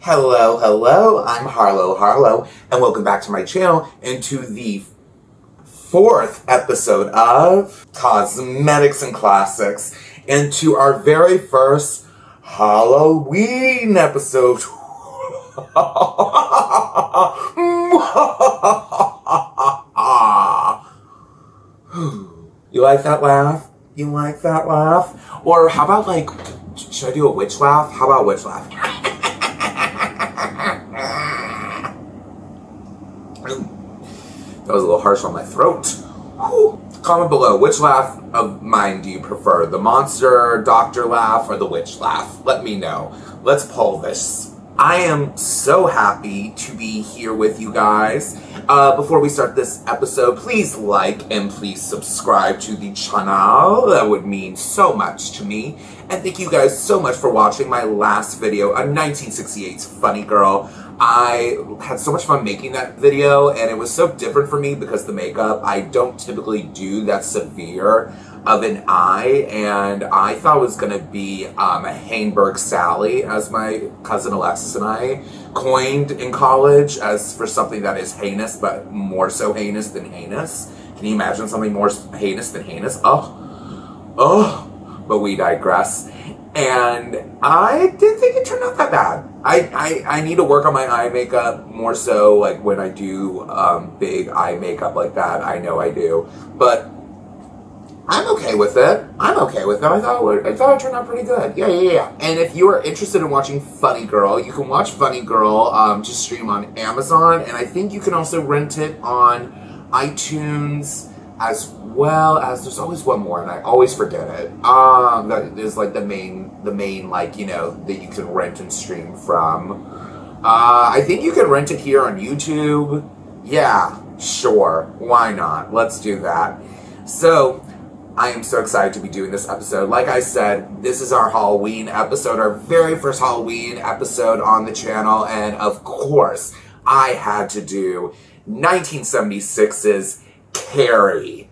Hello, hello, I'm Harlow, and welcome back to my channel and to the fourth episode of Cosmetics and Classics, and to our very first Halloween episode. You like that laugh? You like that laugh? Or how about, like, should I do a witch laugh? How about a witch laugh? That was a little harsh on my throat. Whew. Comment below, which laugh of mine do you prefer? The monster doctor laugh or the witch laugh? Let me know. Let's poll this. I am so happy to be here with you guys. Before we start this episode, please like and please subscribe to the channel. That would mean so much to me. And thank you guys so much for watching my last video, a 1968's Funny Girl. I had so much fun making that video, and it was so different for me because the makeup, I don't typically do that severe of an eye, and I thought it was going to be a Hainberg Sally, as my cousin Alexis and I coined in college, as for something that is heinous, but more so heinous than heinous. Can you imagine something more heinous than heinous? But we digress. And I didn't think it turned out that bad. I need to work on my eye makeup more so, like when I do big eye makeup like that. I know I do, but I'm okay with it. I'm okay with it. I thought it turned out pretty good. Yeah. And if you are interested in watching Funny Girl, you can watch Funny Girl just stream on Amazon, and I think you can also rent it on iTunes as well as, there's always one more and I always forget it. That is like the main like, you know, that you can rent and stream from. I think you can rent it here on YouTube. Yeah, sure. Why not? Let's do that. So, I am so excited to be doing this episode. Like I said, this is our Halloween episode, our very first Halloween episode on the channel, and of course, I had to do 1976's Carrie.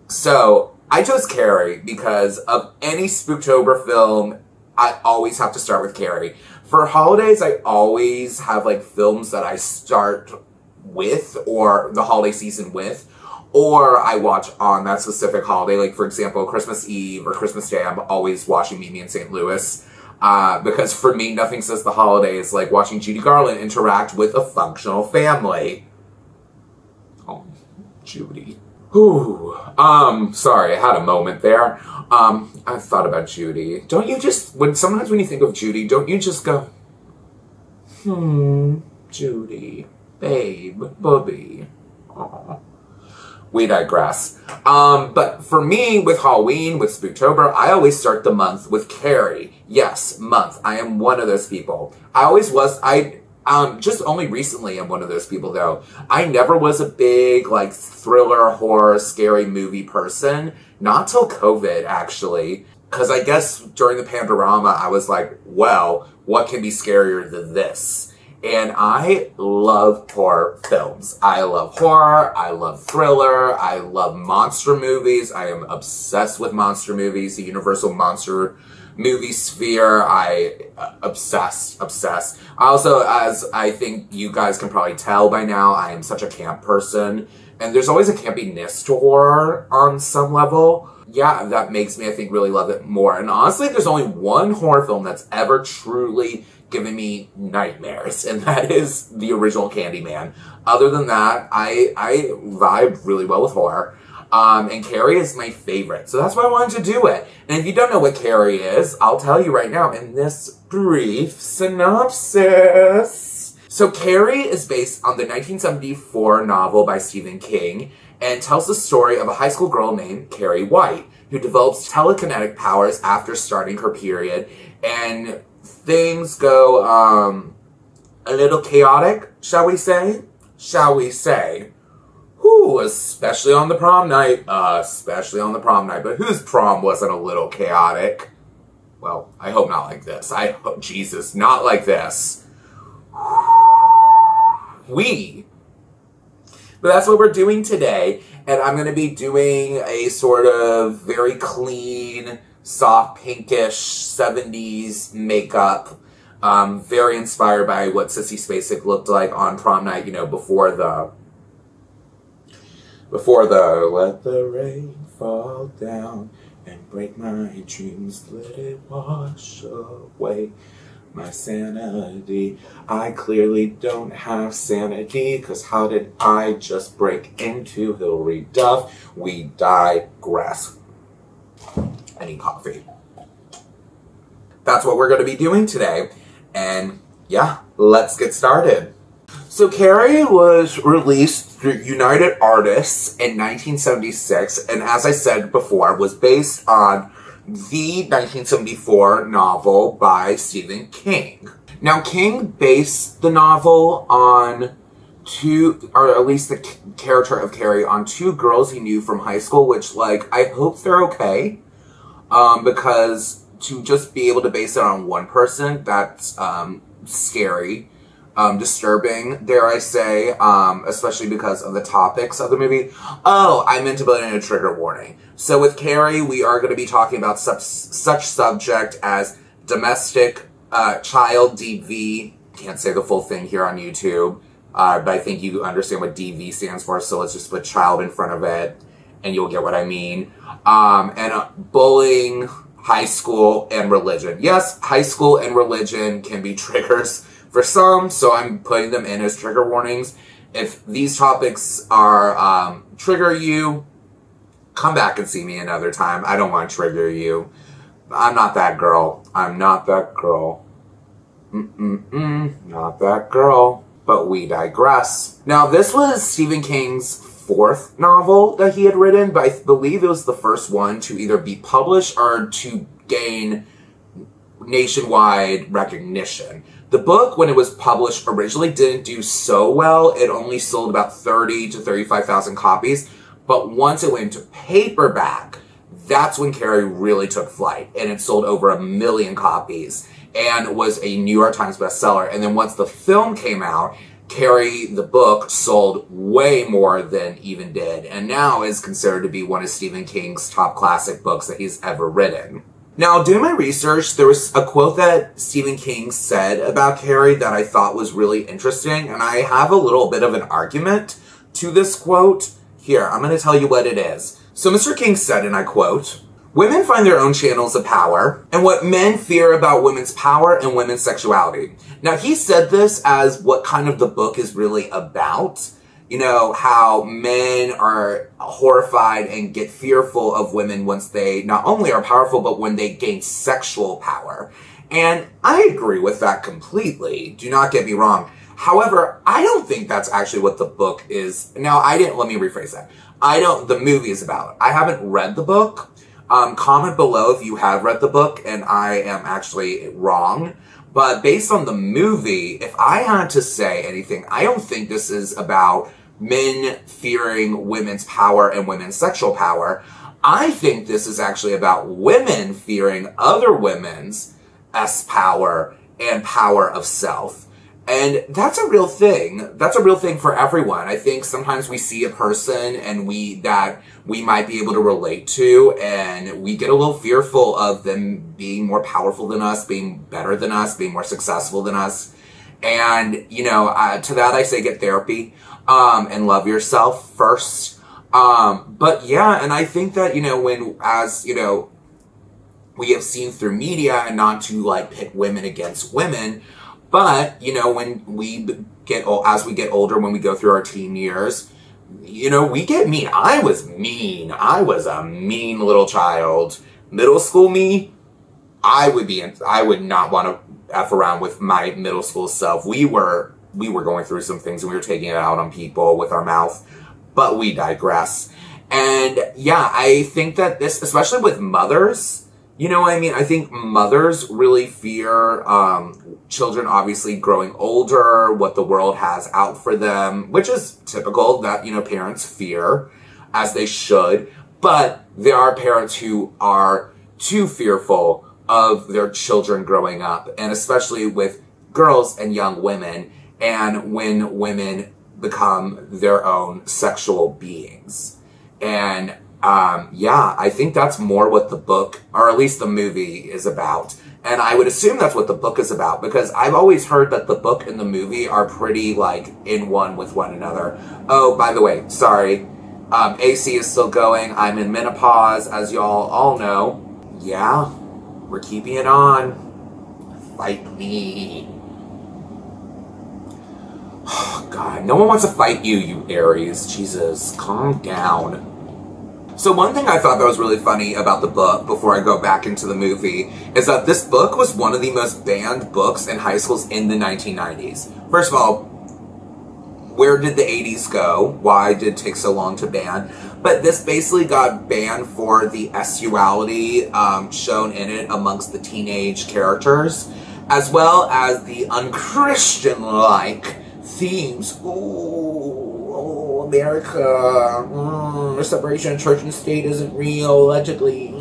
So, I chose Carrie because of any Spooktober film, I always have to start with Carrie. For holidays, I always have like films that I start with, or the holiday season with, or I watch on that specific holiday. Like, for example, Christmas Eve or Christmas Day, I'm always watching Meet Me in St. Louis. Because for me, nothing says the holidays like watching Judy Garland interact with a functional family. Oh, Judy. Ooh, sorry, I had a moment there. I thought about Judy. Don't you just, sometimes when you think of Judy, don't you just go, Judy, babe, bubby. Aww. We digress. But for me, with Halloween, with Spooktober, I always start the month with Carrie. Yes, month. I am one of those people. I always was, just only recently I'm one of those people, though. I never was a big, like, thriller, horror, scary movie person. Not till COVID, actually. Because I guess during the Pandorama, I was like, well, what can be scarier than this? And I love horror films. I love horror, I love thriller, I love monster movies. I am obsessed with monster movies, the Universal Monster movie sphere. Obsessed. Also, as I think you guys can probably tell by now, I am such a camp person. And there's always a campiness to horror on some level. Yeah, that makes me, I think, really love it more. And honestly, there's only one horror film that's ever truly given me nightmares, and that is the original Candyman. Other than that, I vibe really well with horror. And Carrie is my favorite, so that's why I wanted to do it. And if you don't know what Carrie is, I'll tell you right now in this brief synopsis. So Carrie is based on the 1974 novel by Stephen King, and tells the story of a high school girl named Carrie White, who develops telekinetic powers after starting her period, and things go, a little chaotic, shall we say? Whew, especially on the prom night. But whose prom wasn't a little chaotic? Well, I hope not like this. I hope, Jesus, not like this. But that's what we're doing today, and I'm going to be doing a sort of very clean, soft pinkish 70s makeup Very inspired by what Sissy Spacek looked like on prom night, you know, before the let the rain fall down and break my dreams, let it wash away my sanity. I clearly don't have sanity, cause how did I just break into Hilary Duff? We digress. I need coffee. That's what we're going to be doing today. And yeah, let's get started. So Carrie was released through United Artists in 1976, and as I said before, was based on the 1974 novel by Stephen King. Now, King based the novel on or at least the character of Carrie, on two girls he knew from high school, which, like, I hope they're okay, because to just be able to base it on one person, that's scary. Disturbing, dare I say, especially because of the topics of the movie. Oh, I meant to put in a trigger warning. So with Carrie, we are going to be talking about such subject as domestic child DV. Can't say the full thing here on YouTube, but I think you understand what DV stands for, so let's just put child in front of it, and you'll get what I mean. And bullying, high school, and religion. Yes, high school and religion can be triggers for some, so I'm putting them in as trigger warnings. If these topics are trigger you, come back and see me another time. I don't want to trigger you. I'm not that girl. I'm not that girl. Not that girl. But we digress. Now, this was Stephen King's fourth novel that he had written, but I believe it was the first one to either be published or to gain nationwide recognition. The book, when it was published originally, didn't do so well. It only sold about 30 to 35,000 copies. But once it went into paperback, that's when Carrie really took flight. And it sold over 1 million copies and was a New York Times bestseller. And then once the film came out, Carrie, the book, sold way more than Even did. And now is considered to be one of Stephen King's top classic books that he's ever written. Now, doing my research, there was a quote that Stephen King said about Carrie that I thought was really interesting, and I have a little bit of an argument to this quote. Here, I'm going to tell you what it is. So Mr. King said, and I quote, "Women find their own channels of power, and what men fear about women's power and women's sexuality." Now, he said this as what kind of the book is really about. You know, how men are horrified and get fearful of women once they not only are powerful, but when they gain sexual power. And I agree with that completely. Do not get me wrong. However, I don't think that's actually what the book is. Now, let me rephrase that. The movie is about. I haven't read the book. Comment below if you have read the book and I am actually wrong. But based on the movie, if I had to say anything, I don't think this is about men fearing women's power and women's sexual power. I think this is actually about women fearing other women's power and power of self. And that's a real thing. That's a real thing for everyone. I think sometimes we see a person and that we might be able to relate to, and we get a little fearful of them being more powerful than us, being better than us, being more successful than us. And, you know, to that I say get therapy. And love yourself first. But yeah, and I think that, you know, we have seen through media, and not to like pit women against women, but, you know, when as we get older, when we go through our teen years, you know, we get mean. I was mean. I was a mean little child. Middle school me, I would not want to F around with my middle school self. We were going through some things and we were taking it out on people with our mouth, but we digress. And yeah, I think that this, especially with mothers, you know what I mean? I think mothers really fear children obviously growing older, what the world has out for them, which is typical that, you know, parents fear, as they should. But there are parents who are too fearful of their children growing up, and especially with girls and young women, and when women become their own sexual beings. And yeah, I think that's more what the book, or at least the movie, is about. And I would assume that's what the book is about, because I've always heard that the book and the movie are pretty, like, in one with one another. Oh, by the way, sorry. AC is still going. I'm in menopause, as y'all all know. Yeah, we're keeping it on. Fight me. Oh, God, no one wants to fight you, you Aries. Jesus, calm down. So one thing I thought that was really funny about the book, before I go back into the movie, is that this book was one of the most banned books in high schools in the 1990s. First of all, where did the 80s go? Why did it take so long to ban? But this basically got banned for the sexuality shown in it amongst the teenage characters, as well as the unchristian-like themes. Ooh, America. The separation of church and state isn't real, allegedly.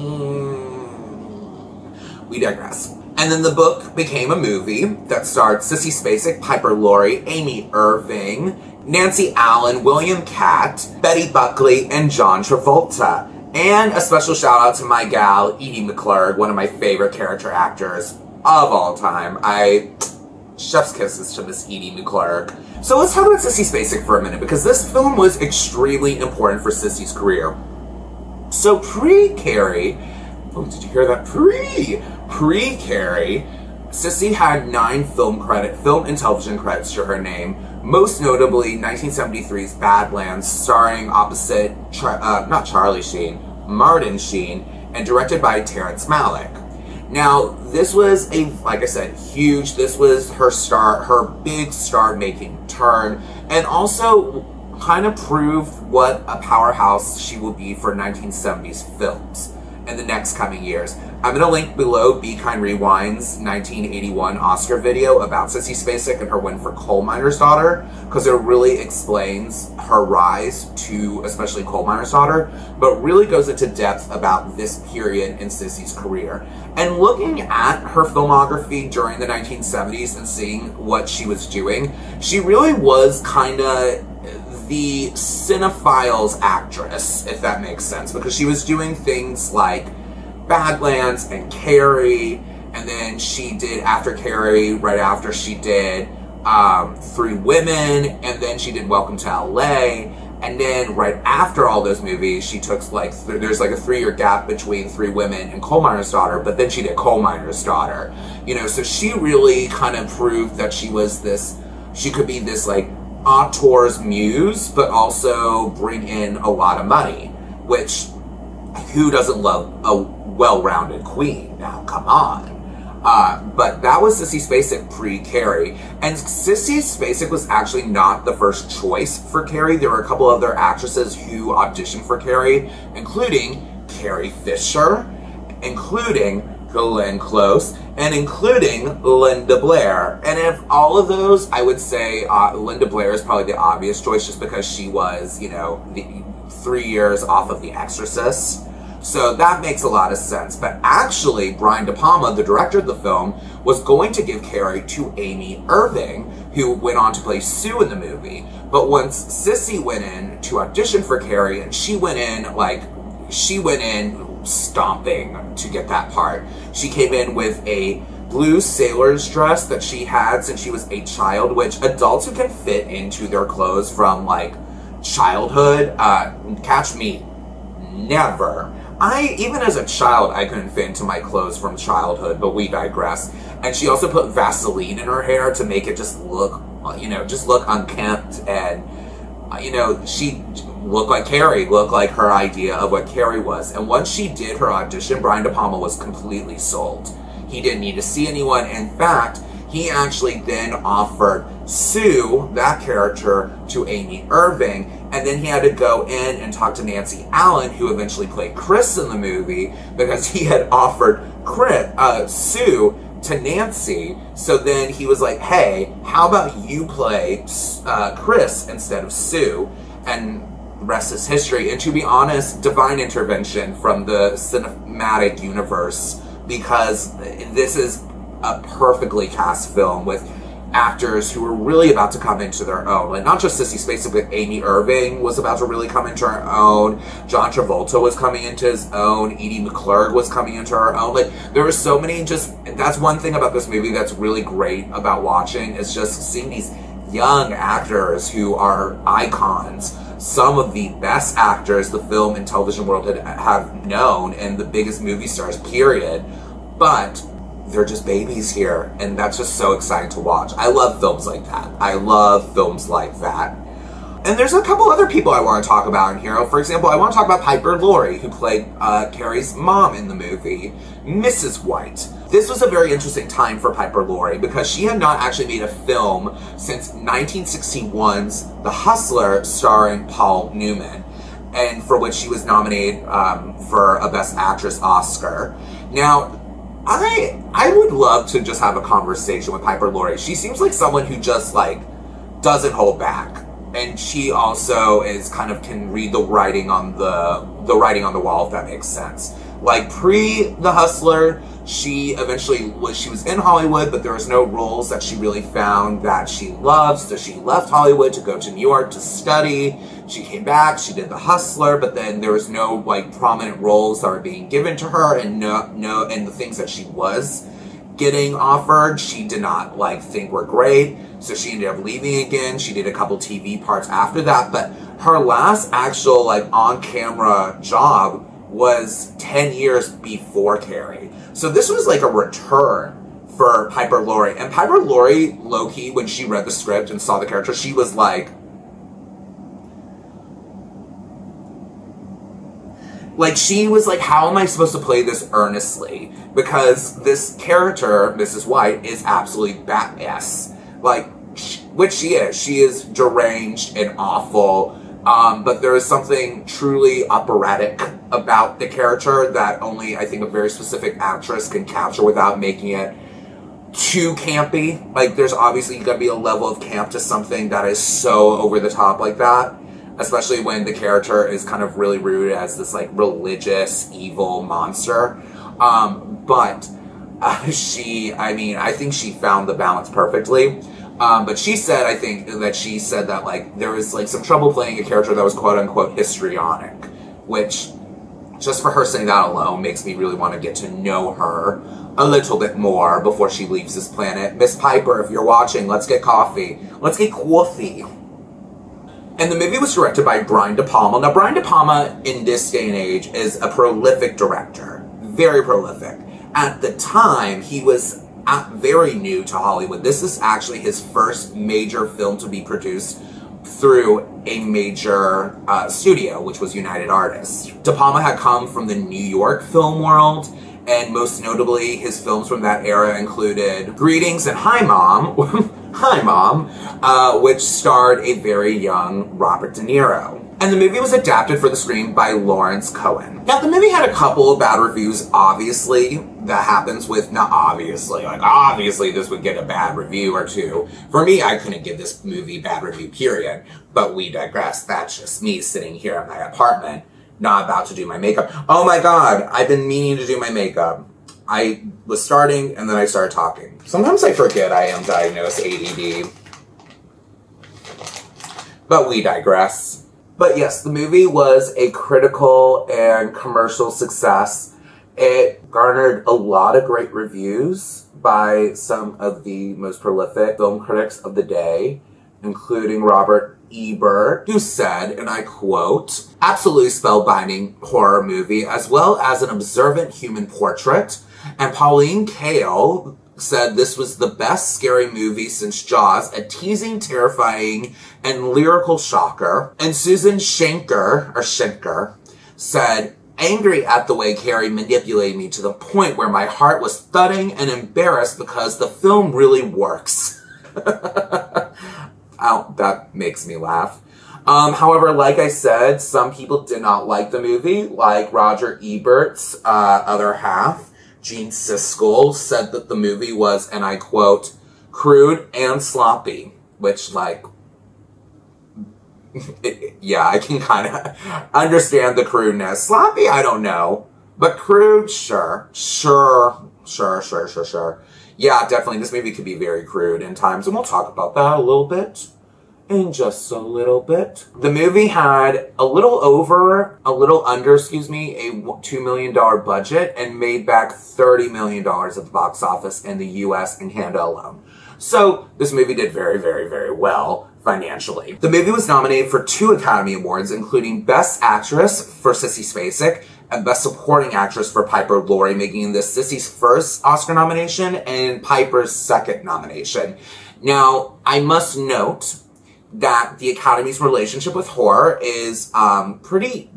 We digress. And then the book became a movie that starred Sissy Spacek, Piper Laurie, Amy Irving, Nancy Allen, William Katt, Betty Buckley, and John Travolta. And a special shout out to my gal, Edie McClurg, one of my favorite character actors of all time. Chef's kisses to Miss Edie McClurg. So let's talk about Sissy Spacek for a minute, because this film was extremely important for Sissy's career. So pre-Carrie, oh, did you hear that? Pre-Carrie, Sissy had 9 film and television credits to her name, most notably 1973's Badlands, starring opposite, not Charlie Sheen, Martin Sheen, and directed by Terrence Malick. Now, this was like I said, huge. This was her big star-making turn, and also kind of proved what a powerhouse she will be for 1970s films in the next coming years. I'm going to link below Be Kind Rewind's 1981 Oscar video about Sissy Spacek and her win for Coal Miner's Daughter, because it really explains her rise to especially Coal Miner's Daughter, but really goes into depth about this period in Sissy's career. And looking at her filmography during the 1970s and seeing what she was doing, she really was kind of the cinephile's actress, if that makes sense, because she was doing things like Badlands and Carrie, and then she did, after Carrie, right after she did 3 Women, and then she did Welcome to LA, and then right after all those movies, she took like, there's like a 3-year gap between 3 Women and Coal Miner's Daughter, but then she did Coal Miner's Daughter. You know, so she really kind of proved that she was this, she could be this like auteur's muse, but also bring in a lot of money, which, who doesn't love a well-rounded queen? Now, come on. But that was Sissy Spacek pre-Carrie. And Sissy Spacek was actually not the first choice for Carrie. There were a couple other actresses who auditioned for Carrie, including Carrie Fisher, including Glenn Close, and including Linda Blair. And if all of those, I would say Linda Blair is probably the obvious choice, just because she was, you know, 3 years off of The Exorcist. So that makes a lot of sense. But actually, Brian De Palma, the director of the film, was going to give Carrie to Amy Irving, who went on to play Sue in the movie. But once Sissy went in to audition for Carrie, and she went in stomping to get that part. She came in with a blue sailor's dress that she had since she was a child, which adults who can fit into their clothes from, like, childhood, catch me, never. Even as a child, I couldn't fit into my clothes from childhood, but we digress. And she also put Vaseline in her hair to make it just look, you know, just look unkempt, and, you know, she looked like Carrie, looked like her idea of what Carrie was. And once she did her audition, Brian De Palma was completely sold. He didn't need to see anyone. In fact, he actually then offered Sue, that character, to Amy Irving, and then he had to go in and talk to Nancy Allen, who eventually played Chris in the movie, because he had offered Sue to Nancy. So then he was like, hey, how about you play Chris instead of Sue? And the rest is history. And to be honest, divine intervention from the cinematic universe, because this is a perfectly cast film with actors who were really about to come into their own. Like, not just Sissy Spacek, but Amy Irving was about to really come into her own. John Travolta was coming into his own. Edie McClurg was coming into her own. Like, there were so many that's one thing about this movie that's really great about watching, is just seeing these young actors who are icons. Some of the best actors the film and television world have known, and the biggest movie stars, period. But they're just babies here, and that's just so exciting to watch. I love films like that. I love films like that. And there's a couple other people I want to talk about in here. For example, I want to talk about Piper Laurie, who played Carrie's mom in the movie, Mrs. White. This was a very interesting time for Piper Laurie because she had not actually made a film since 1961's The Hustler, starring Paul Newman, and for which she was nominated for a Best Actress Oscar. Now, I would love to just have a conversation with Piper Laurie. She seems like someone who just, like, doesn't hold back. And she also is kind of can read the writing on the writing on the wall, if that makes sense. Like, pre The Hustler, she was in Hollywood, but there was no roles that she really found that she loved, so she left Hollywood to go to New York to study. She came back, she did The Hustler, but then there was no, like, prominent roles that were being given to her, and and the things that she was getting offered, she did not, like, think were great, so she ended up leaving again. She did a couple TV parts after that, but her last actual, like, on-camera job was 10 years before Carrie. So this was like a return for Piper Laurie. And Piper Laurie, low-key, when she read the script and saw the character, she was like, how am I supposed to play this earnestly? Because this character, Mrs. White, is absolutely bat-ass. Like, which she is. She is deranged and awful. But there is something truly operatic about the character that only, I think, a very specific actress can capture without making it too campy. Like, there's obviously gotta be a level of camp to something that is so over the top like that. Especially when the character is kind of really rooted as this, like, religious, evil monster. But I think she found the balance perfectly. But she said, I think, that, like, there was, like, some trouble playing a character that was quote-unquote histrionic, which, just for her saying that alone, makes me really want to get to know her a little bit more before she leaves this planet. Miss Piper, if you're watching, let's get coffee. Let's get coffee. And the movie was directed by Brian De Palma. Now, Brian De Palma, in this day and age, is a prolific director. Very prolific. At the time, he was very new to Hollywood. This is actually his first major film to be produced through a major studio, which was United Artists. De Palma had come from the New York film world, and most notably, his films from that era included Greetings and Hi Mom, Hi Mom, which starred a very young Robert De Niro. And the movie was adapted for the screen by Lawrence Cohen. Now, the movie had a couple of bad reviews, obviously. That happens with, not obviously, like, obviously this would get a bad review or two. For me, I couldn't give this movie bad review, period. But we digress. That's just me sitting here in my apartment, not about to do my makeup. Oh my god, I've been meaning to do my makeup. I was starting, and then I started talking. Sometimes I forget I am diagnosed ADD. But we digress. But yes, the movie was a critical and commercial success. It garnered a lot of great reviews by some of the most prolific film critics of the day, including Robert Ebert, who said, and I quote, "Absolutely spellbinding horror movie, as well as an observant human portrait." And Pauline Kael said this was the best scary movie since Jaws, a teasing, terrifying, and lyrical shocker. And Susan Schenker said, "Angry at the way Carrie manipulated me to the point where my heart was thudding and embarrassed because the film really works." Oh, that makes me laugh. However, like I said, some people did not like the movie, like Roger Ebert's other half. Gene Siskel said that the movie was, and I quote, "crude and sloppy," which, like, yeah, I can kind of understand the crudeness. Sloppy, I don't know, but crude, sure. Yeah, definitely. This movie could be very crude in times, and we'll talk about that a little bit. In just a little bit. The movie had a little under, a $2 million budget and made back $30 million at the box office in the US and Canada alone. So this movie did very, very, very well financially. The movie was nominated for 2 Academy Awards, including Best Actress for Sissy Spacek and Best Supporting Actress for Laurie, making this Sissy's first Oscar nomination and Piper's second nomination. Now, I must note that the Academy's relationship with horror is pretty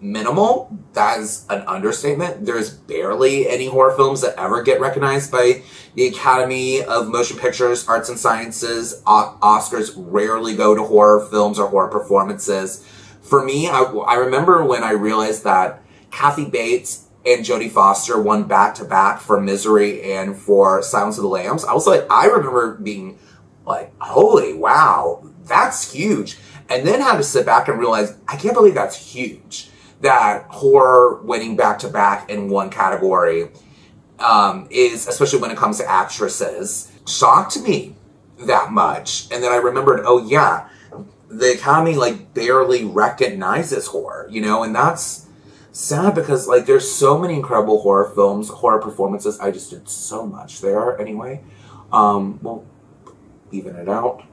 minimal. That is an understatement. There's barely any horror films that ever get recognized by the Academy of Motion Pictures, Arts and Sciences. Oscars rarely go to horror films or horror performances. For me, I remember when I realized that Kathy Bates and Jodie Foster won back-to-back for Misery and for Silence of the Lambs. I remember being like, holy wow, that's huge. And then had to sit back and realize, I can't believe that's huge. That horror winning back-to-back in one category is, especially when it comes to actresses, shocked me that much. And then I remembered, oh yeah, the Academy like barely recognizes horror, you know, and that's sad because like there's so many incredible horror films, horror performances. I just did so much there anyway. Well, even it out.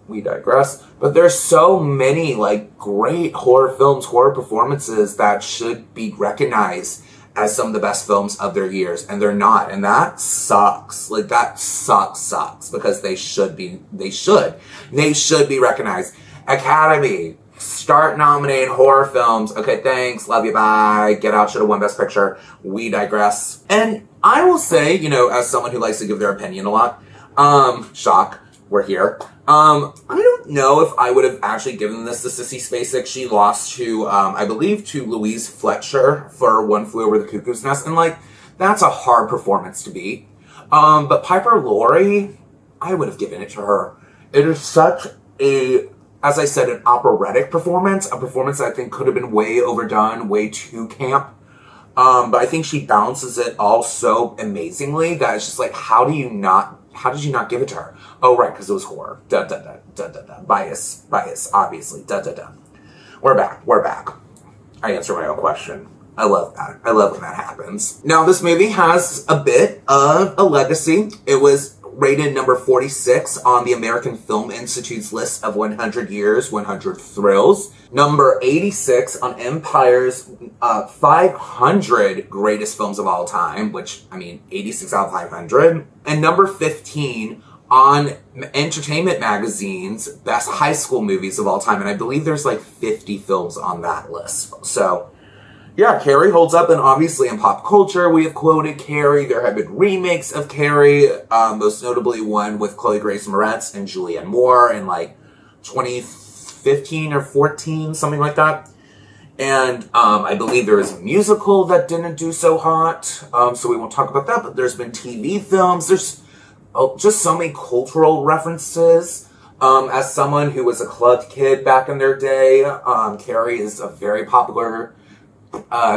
We digress. But there's so many like great horror films, horror performances that should be recognized as some of the best films of their years, and they're not, and that sucks. Like that sucks because they should be recognized. Academy, start nominating horror films. Okay, thanks, love you, bye. Get Out should have won Best Picture. We digress. And I will say, you know, as someone who likes to give their opinion a lot, shock, we're here. I don't know if I would have actually given this to Sissy Spacek. She lost to, I believe, to Louise Fletcher for One Flew Over the Cuckoo's Nest, and like, that's a hard performance to beat. But Laurie, I would have given it to her. It is such a, as I said, an operatic performance, a performance that I think could have been way overdone, way too camp. But I think she balances it all so amazingly that it's just like, how did you not give it to her? Oh, right, because it was horror. Bias, obviously. We're back. I answer my own question. I love that. I love when that happens. Now, this movie has a bit of a legacy. It was rated number 46 on the American Film Institute's list of 100 Years, 100 Thrills. Number 86 on Empire's 500 Greatest Films of All Time, which, I mean, 86 out of 500. And number 15 on Entertainment Magazine's Best High School Movies of All Time. And I believe there's like 50 films on that list. So, yeah, Carrie holds up, and obviously in pop culture, we have quoted Carrie. There have been remakes of Carrie, most notably one with Chloe Grace Moretz and Julianne Moore in like 2015 or 14, something like that. And I believe there was a musical that didn't do so hot, so we won't talk about that, but there's been TV films. There's just so many cultural references. As someone who was a club kid back in their day, Carrie is a very popular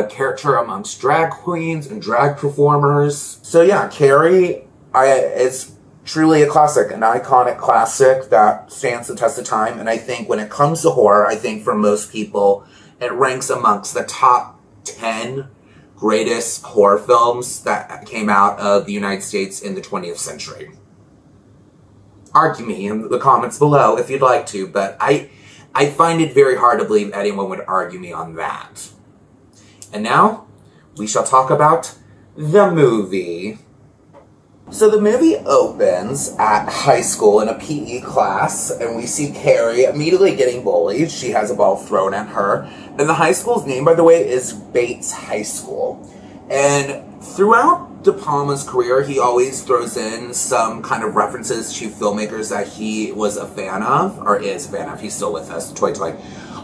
character amongst drag queens and drag performers. So yeah, Carrie is truly a classic, an iconic classic that stands the test of time. And I think when it comes to horror, I think for most people, it ranks amongst the top 10 greatest horror films that came out of the United States in the 20th century. Argue me in the comments below if you'd like to, but I find it very hard to believe anyone would argue me on that. And now, we shall talk about the movie. So the movie opens at high school in a PE class, and we see Carrie immediately getting bullied. She has a ball thrown at her. And the high school's name, by the way, is Bates High School. And throughout De Palma's career, he always throws in some kind of references to filmmakers that he was a fan of, or is a fan of. He's still with us, toy.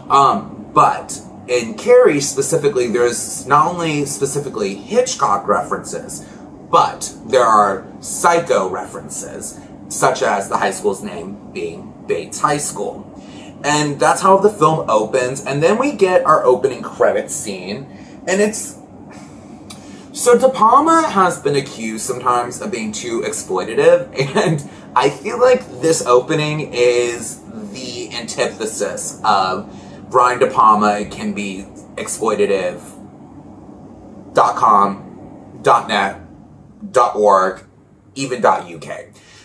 But in Carrie specifically, there's not only specifically Hitchcock references, but there are Psycho references, such as the high school's name being Bates High School. And that's how the film opens, and then we get our opening credits scene, and it's So De Palma has been accused sometimes of being too exploitative, and I feel like this opening is the antithesis of Brian De Palma can be exploitative. .com, .net, .org, even .uk.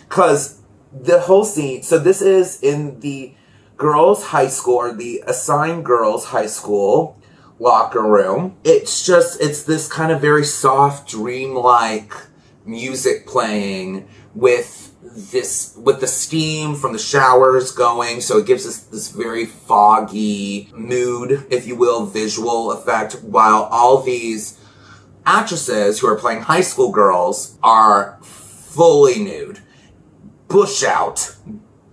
Because the whole scene, so this is in the girls' high school, or the assigned girls' high school locker room. It's this kind of very soft, dreamlike music playing with the steam from the showers going, so it gives us this very foggy mood, if you will, visual effect, while all these actresses who are playing high school girls are fully nude. Bush out.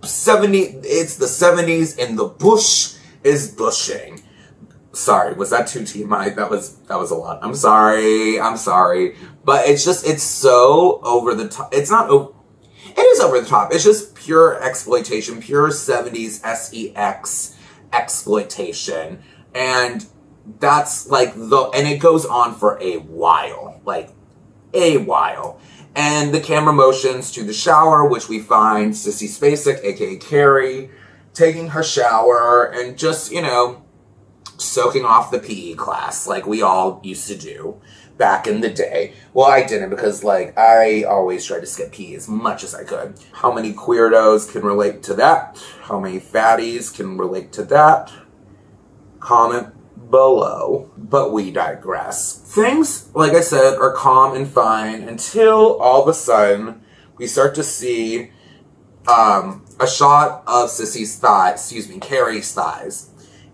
It's the 70s and the bush is bushing. Sorry, was that too TMI? That was a lot. I'm sorry. But it's so over the top. It is over the top. It's just pure exploitation, pure 70s sex exploitation. And that's like and it goes on for a while. And the camera motions to the shower, which we find Sissy Spacek, aka Carrie, taking her shower and just, soaking off the PE class like we all used to do back in the day. Well, I didn't, because I always tried to skip PE as much as I could. How many queerdos can relate to that? How many fatties can relate to that? Comment below. But we digress. Things, like I said, are calm and fine until all of a sudden we start to see a shot of Carrie's thighs.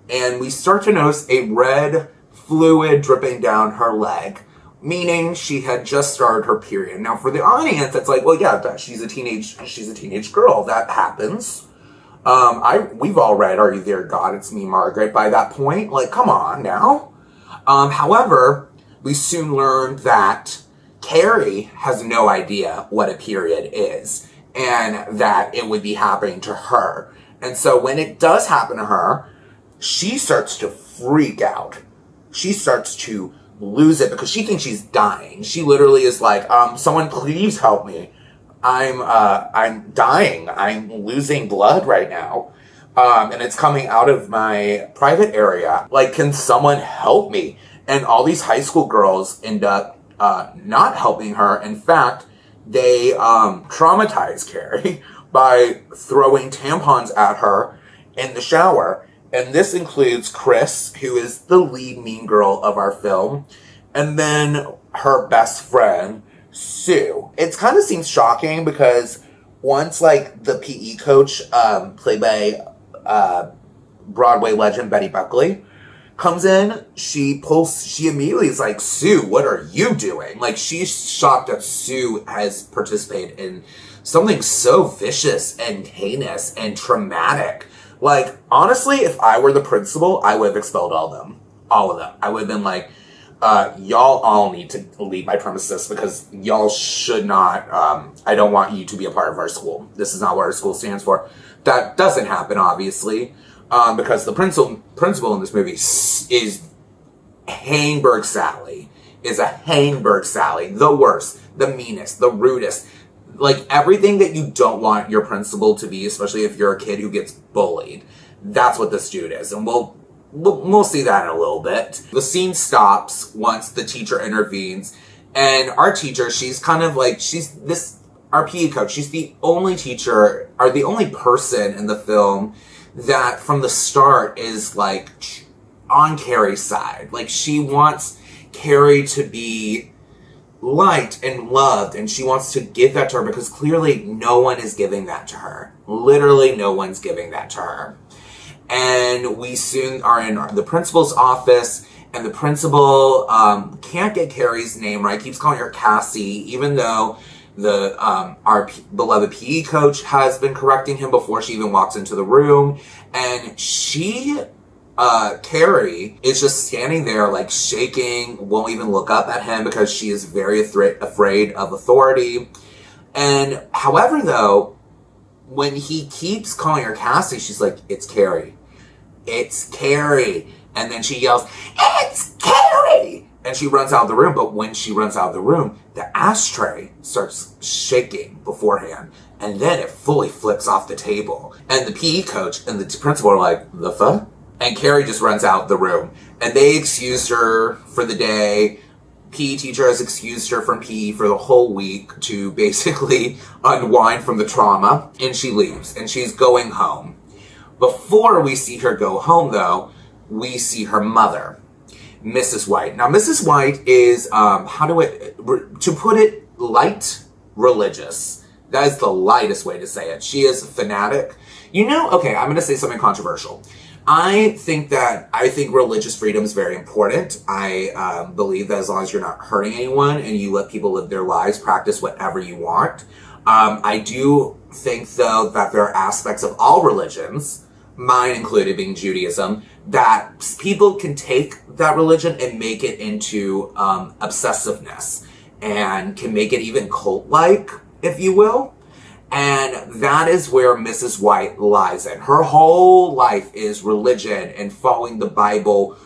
And we start to notice a red fluid dripping down her leg, meaning she had just started her period. Now, for the audience, it's like, well, yeah, she's a teenage girl. That happens. We've all read Are You There, God? It's Me, Margaret by that point. Like, come on now. However, we soon learned that Carrie has no idea what a period is, and that it would be happening to her. And so when it does happen to her, she starts to freak out. She starts to lose it because she thinks she's dying. She literally is like, someone please help me. I'm dying. I'm losing blood right now. And it's coming out of my private area. Like, can someone help me? And all these high school girls end up not helping her. In fact, they traumatize Carrie by throwing tampons at her in the shower. And this includes Chris, who is the lead mean girl of our film, and then her best friend, Sue. It kind of seems shocking because once, the PE coach, played by Broadway legend Betty Buckley, comes in, she immediately is like, Sue, what are you doing? Like, she's shocked that Sue has participated in something so vicious and heinous and traumatic. Like, honestly, if I were the principal, I would have expelled all of them. I would have been like, y'all all need to leave my premises because y'all should not, I don't want you to be a part of our school. This is not what our school stands for. That doesn't happen, obviously, because the principal in this movie is Hainberg Sally. The worst, the meanest, the rudest. Like, everything that you don't want your principal to be, especially if you're a kid who gets bullied. That's what this dude is. And we'll see that in a little bit. The scene stops once the teacher intervenes. And our teacher, she's kind of like, our PE coach, she's the only teacher, or the only person in the film that from the start is, on Carrie's side. Like, she wants Carrie to be liked and loved, and she wants to give that to her because clearly no one is giving that to her. Literally no one's giving that to her. And we soon are in the principal's office, and the principal can't get Carrie's name right, keeps calling her Cassie, even though our beloved PE coach has been correcting him before she even walks into the room. And Carrie is just standing there, shaking, won't even look up at him because she is very afraid of authority. And however, though, when he keeps calling her Cassie, she's like, it's Carrie. It's Carrie. And then she yells, it's Carrie! And she runs out of the room, but when she runs out of the room, the ashtray starts shaking beforehand. And then it fully flips off the table. And the PE coach and the principal are like, the fuck? And Carrie just runs out the room. And they excused her for the day. PE teacher has excused her from PE for the whole week to basically unwind from the trauma. And she leaves. And she's going home. Before we see her go home, though, we see her mother, Mrs. White. Now, Mrs. White is, to put it light, religious. That is the lightest way to say it. She is a fanatic. You know, okay, I'm going to say something controversial. I think religious freedom is very important. I believe that as long as you're not hurting anyone and you let people live their lives, practice whatever you want. I do think, though, that there are aspects of all religions, mine included being Judaism, that people can take that religion and make it into obsessiveness and can make it even cult-like, if you will. And that is where Mrs. White lies in. Her whole life is religion and following the Bible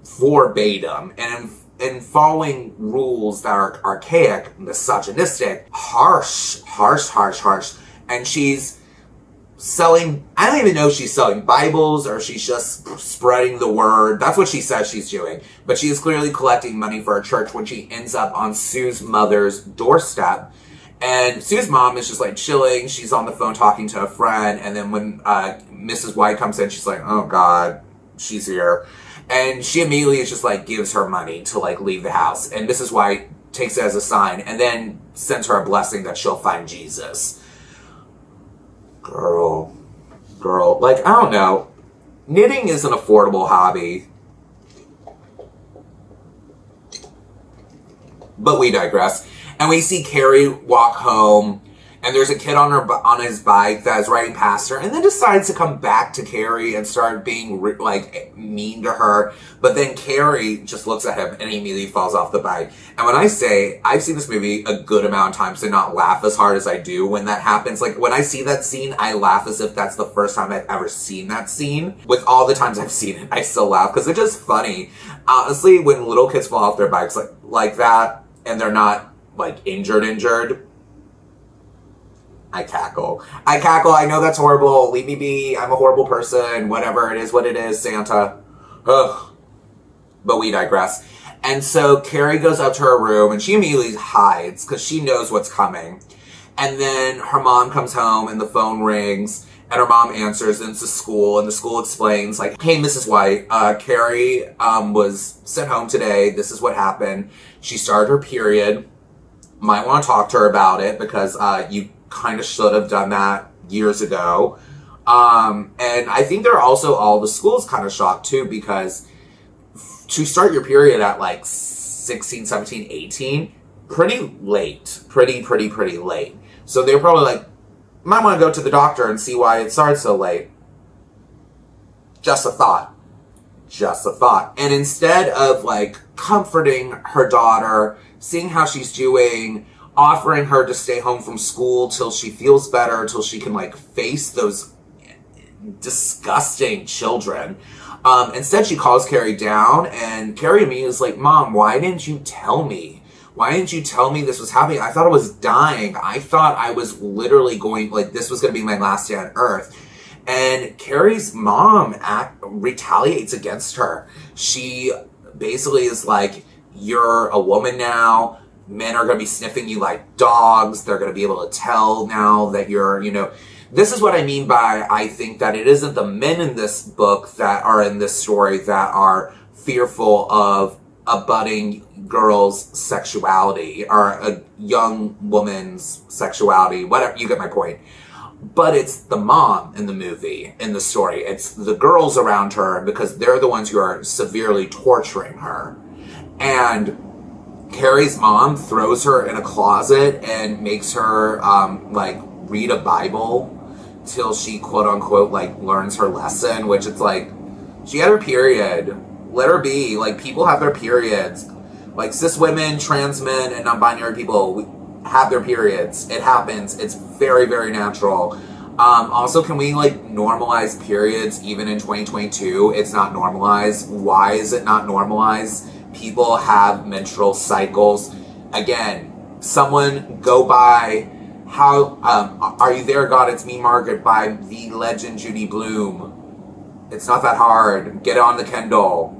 verbatim and following rules that are archaic, misogynistic, harsh. And she's selling, I don't even know if she's selling Bibles or she's just spreading the word. That's what she says she's doing. But she is clearly collecting money for a church when she ends up on Sue's mother's doorstep. And Sue's mom is just like chilling. She's on the phone talking to a friend. And then when Mrs. White comes in, she's like, oh God, she's here. And she immediately is just like gives her money to like leave the house. And Mrs. White takes it as a sign and then sends her a blessing that she'll find Jesus. Girl, like, I don't know. Knitting is an affordable hobby. But we digress. And we see Carrie walk home, and there's a kid on his bike that is riding past her, and then decides to come back to Carrie and start being, like, mean to her. But then Carrie just looks at him, and he immediately falls off the bike. And when I say, I've seen this movie a good amount of times to not laugh as hard as I do when that happens. Like, when I see that scene, I laugh as if that's the first time I've ever seen that scene. With all the times I've seen it, I still laugh, because it's just funny. Honestly, when little kids fall off their bikes like that, and they're not like injured, I cackle. I know that's horrible. Leave me be. I'm a horrible person. Whatever. It is what it is, Santa. Ugh. But we digress. And so Carrie goes up to her room and she immediately hides because she knows what's coming. And then her mom comes home and the phone rings and her mom answers, and it's the school, and the school explains, like, hey, Mrs. White, Carrie was sent home today. This is what happened. She started her period. Might want to talk to her about it because you kind of should have done that years ago. And I think they're also, all the schools kind of shocked too, because to start your period at like 16, 17, 18, pretty late. Pretty late. So they're probably like, might want to go to the doctor and see why it started so late. Just a thought. Just a thought. And instead of like comforting her daughter, seeing how she's doing, offering her to stay home from school till she feels better, till she can like face those disgusting children. Instead, she calls Carrie down, and Carrie immediately is like, Mom, why didn't you tell me? Why didn't you tell me this was happening? I thought I was dying. I thought I was literally going, like, this was going to be my last day on Earth. And Carrie's mom retaliates against her. She basically is like, you're a woman now. Men are going to be sniffing you like dogs. They're going to be able to tell now that you're, you know. This is what I mean by, I think that it isn't the men in this book that are in this story that are fearful of a budding girl's sexuality or a young woman's sexuality, whatever, you get my point. But it's the mom in the movie, in the story. It's the girls around her because they're the ones who are severely torturing her. And Carrie's mom throws her in a closet and makes her, like, read a Bible till she, quote unquote, like, learns her lesson, which it's like, she had her period. Let her be. Like, people have their periods. Like, cis women, trans men, and non-binary people have their periods. It happens. It's very, very natural. Also, can we, like, normalize periods even in 2022? It's not normalized. Why is it not normalized? people have menstrual cycles. Again, someone go buy How Are You There, God? It's Me, Margaret by the legend Judy Blume. It's not that hard. Get on the Kindle.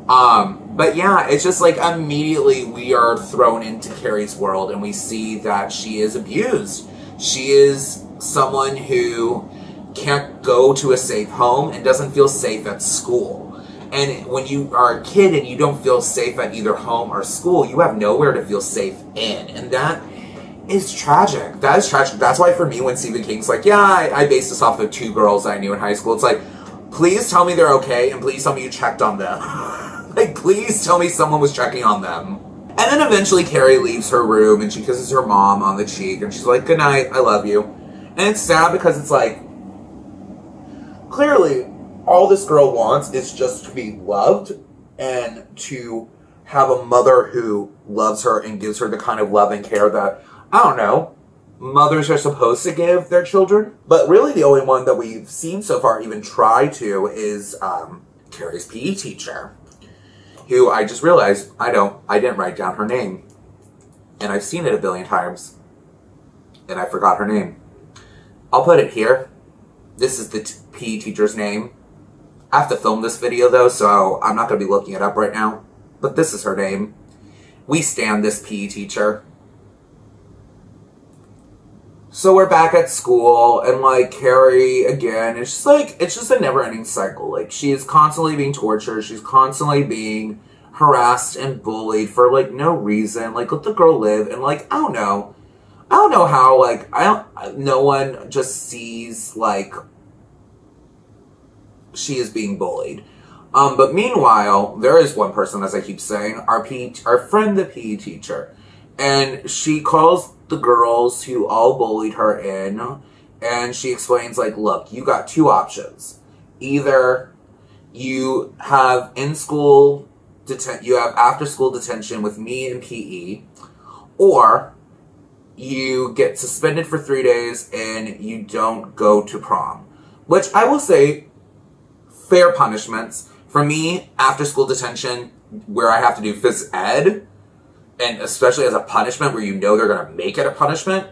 But yeah, it's just like immediately we are thrown into Carrie's world and we see that she is abused. She is someone who can't go to a safe home and doesn't feel safe at school. And when you are a kid and you don't feel safe at either home or school, you have nowhere to feel safe in. And that is tragic. That is tragic. That's why for me, when Stephen King's like, yeah, I based this off of 2 girls I knew in high school, it's like, please tell me they're okay and please tell me you checked on them. Like, please tell me someone was checking on them. And then eventually Carrie leaves her room and she kisses her mom on the cheek and she's like, good night, I love you. And it's sad because it's like, clearly, all this girl wants is just to be loved and to have a mother who loves her and gives her the kind of love and care that, I don't know, mothers are supposed to give their children. But really the only one that we've seen so far even try to is Carrie's PE teacher, who I just realized I didn't write down her name. And I've seen it a billion times. And I forgot her name. I'll put it here. This is the PE teacher's name. I have to film this video though, so I'm not going to be looking it up right now. But this is her name. We stan this PE teacher. So we're back at school, and like Carrie, again, it's just a never-ending cycle. Like, she is constantly being tortured, she's constantly being harassed and bullied for like no reason. Like, let the girl live, and like, I don't know how, like, no one just sees, like, she is being bullied. But meanwhile, there is one person, as I keep saying, our friend, the PE teacher, and she calls the girls who all bullied her in, and she explains, like, look, you got 2 options. Either you have you have after-school detention with me in PE, or you get suspended for 3 days and you don't go to prom. Which I will say, fair punishments. For me, after-school detention, where I have to do phys ed, and especially as a punishment where you know they're going to make it a punishment,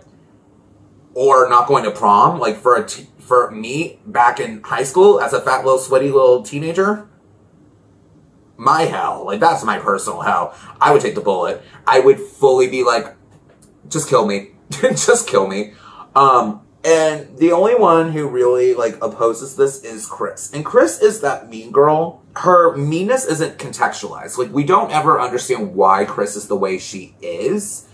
or not going to prom, like for me, back in high school, as a fat little sweaty little teenager, my hell, like that's my personal hell. I would take the bullet. I would fully be like, just kill me. Just kill me. And the only one who really, like, opposes this is Chris. And Chris is that mean girl. Her meanness isn't contextualized. Like, we don't ever understand why Chris is the way she is.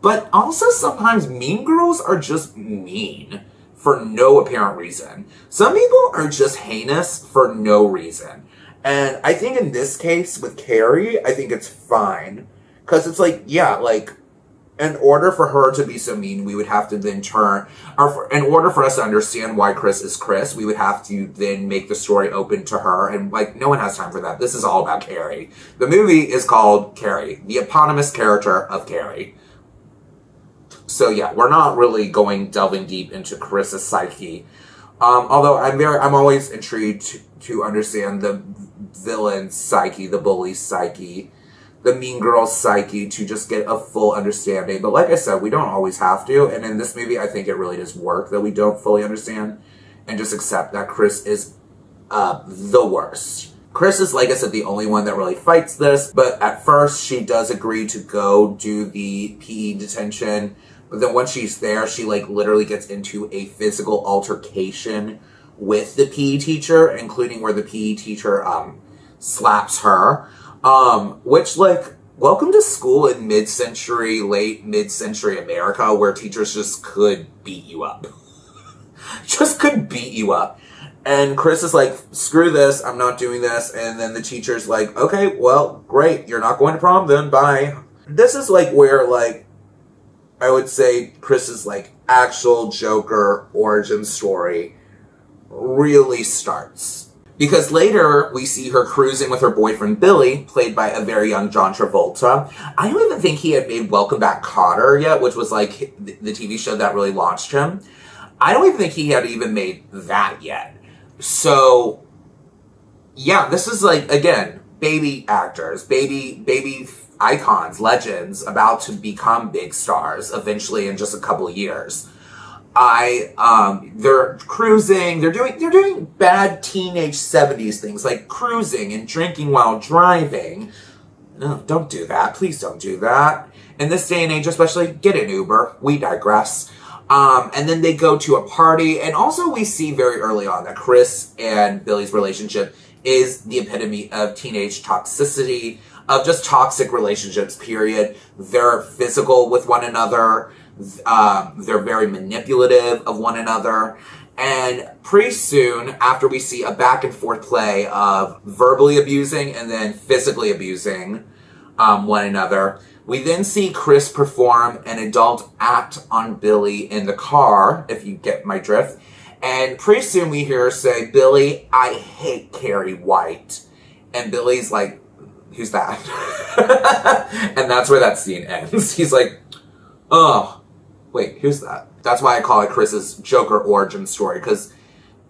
But also sometimes mean girls are just mean for no apparent reason. Some people are just heinous for no reason. And I think in this case with Carrie, I think it's fine. Because it's like, yeah, like, in order for her to be so mean, we would have to then in order for us to understand why Chris is Chris, we would have to then make the story open to her. And, like, no one has time for that. This is all about Carrie. The movie is called Carrie, the eponymous character of Carrie. So, yeah, we're not really delving deep into Chris's psyche. Although I'm always intrigued to understand the villain's psyche, the bully's psyche, the mean girl's psyche, to just get a full understanding. But like I said, we don't always have to. And in this movie, I think it really does work that we don't fully understand and just accept that Chris is the worst. Chris is, like I said, the only one that really fights this. But at first, she does agree to go do the PE detention. But then once she's there, she, like, literally gets into a physical altercation with the PE teacher, including where the PE teacher slaps her. Which, like, welcome to school in mid-century, late mid-century America, where teachers just could beat you up. Just could beat you up. And Chris is like, screw this, I'm not doing this. And then the teacher's like, okay, well, great, you're not going to prom then, bye. This is, like, where, like, I would say Chris's, like, actual Joker origin story really starts. Because later, we see her cruising with her boyfriend, Billy, played by a very young John Travolta. I don't even think he had made Welcome Back, Kotter yet, which was, like, the TV show that really launched him. I don't even think he had even made that yet. So, yeah, this is like, again, baby actors, baby icons, legends about to become big stars eventually in just a couple of years. They're cruising, they're doing bad teenage 70s things like cruising and drinking while driving. No, don't do that. Please don't do that. In this day and age, especially, get an Uber. We digress. And then they go to a party. And also we see very early on that Chris and Billy's relationship is the epitome of teenage toxicity, of just toxic relationships, period. They're physical with one another. They're very manipulative of one another. And pretty soon, after we see a back and forth play of verbally abusing and then physically abusing one another, we then see Chris perform an adult act on Billy in the car, if you get my drift. And pretty soon we hear her say, "Billy, I hate Carrie White." And Billy's like, "Who's that?" And that's where that scene ends. He's like, "Oh, wait, who's that?" That's why I call it Chris's Joker origin story, because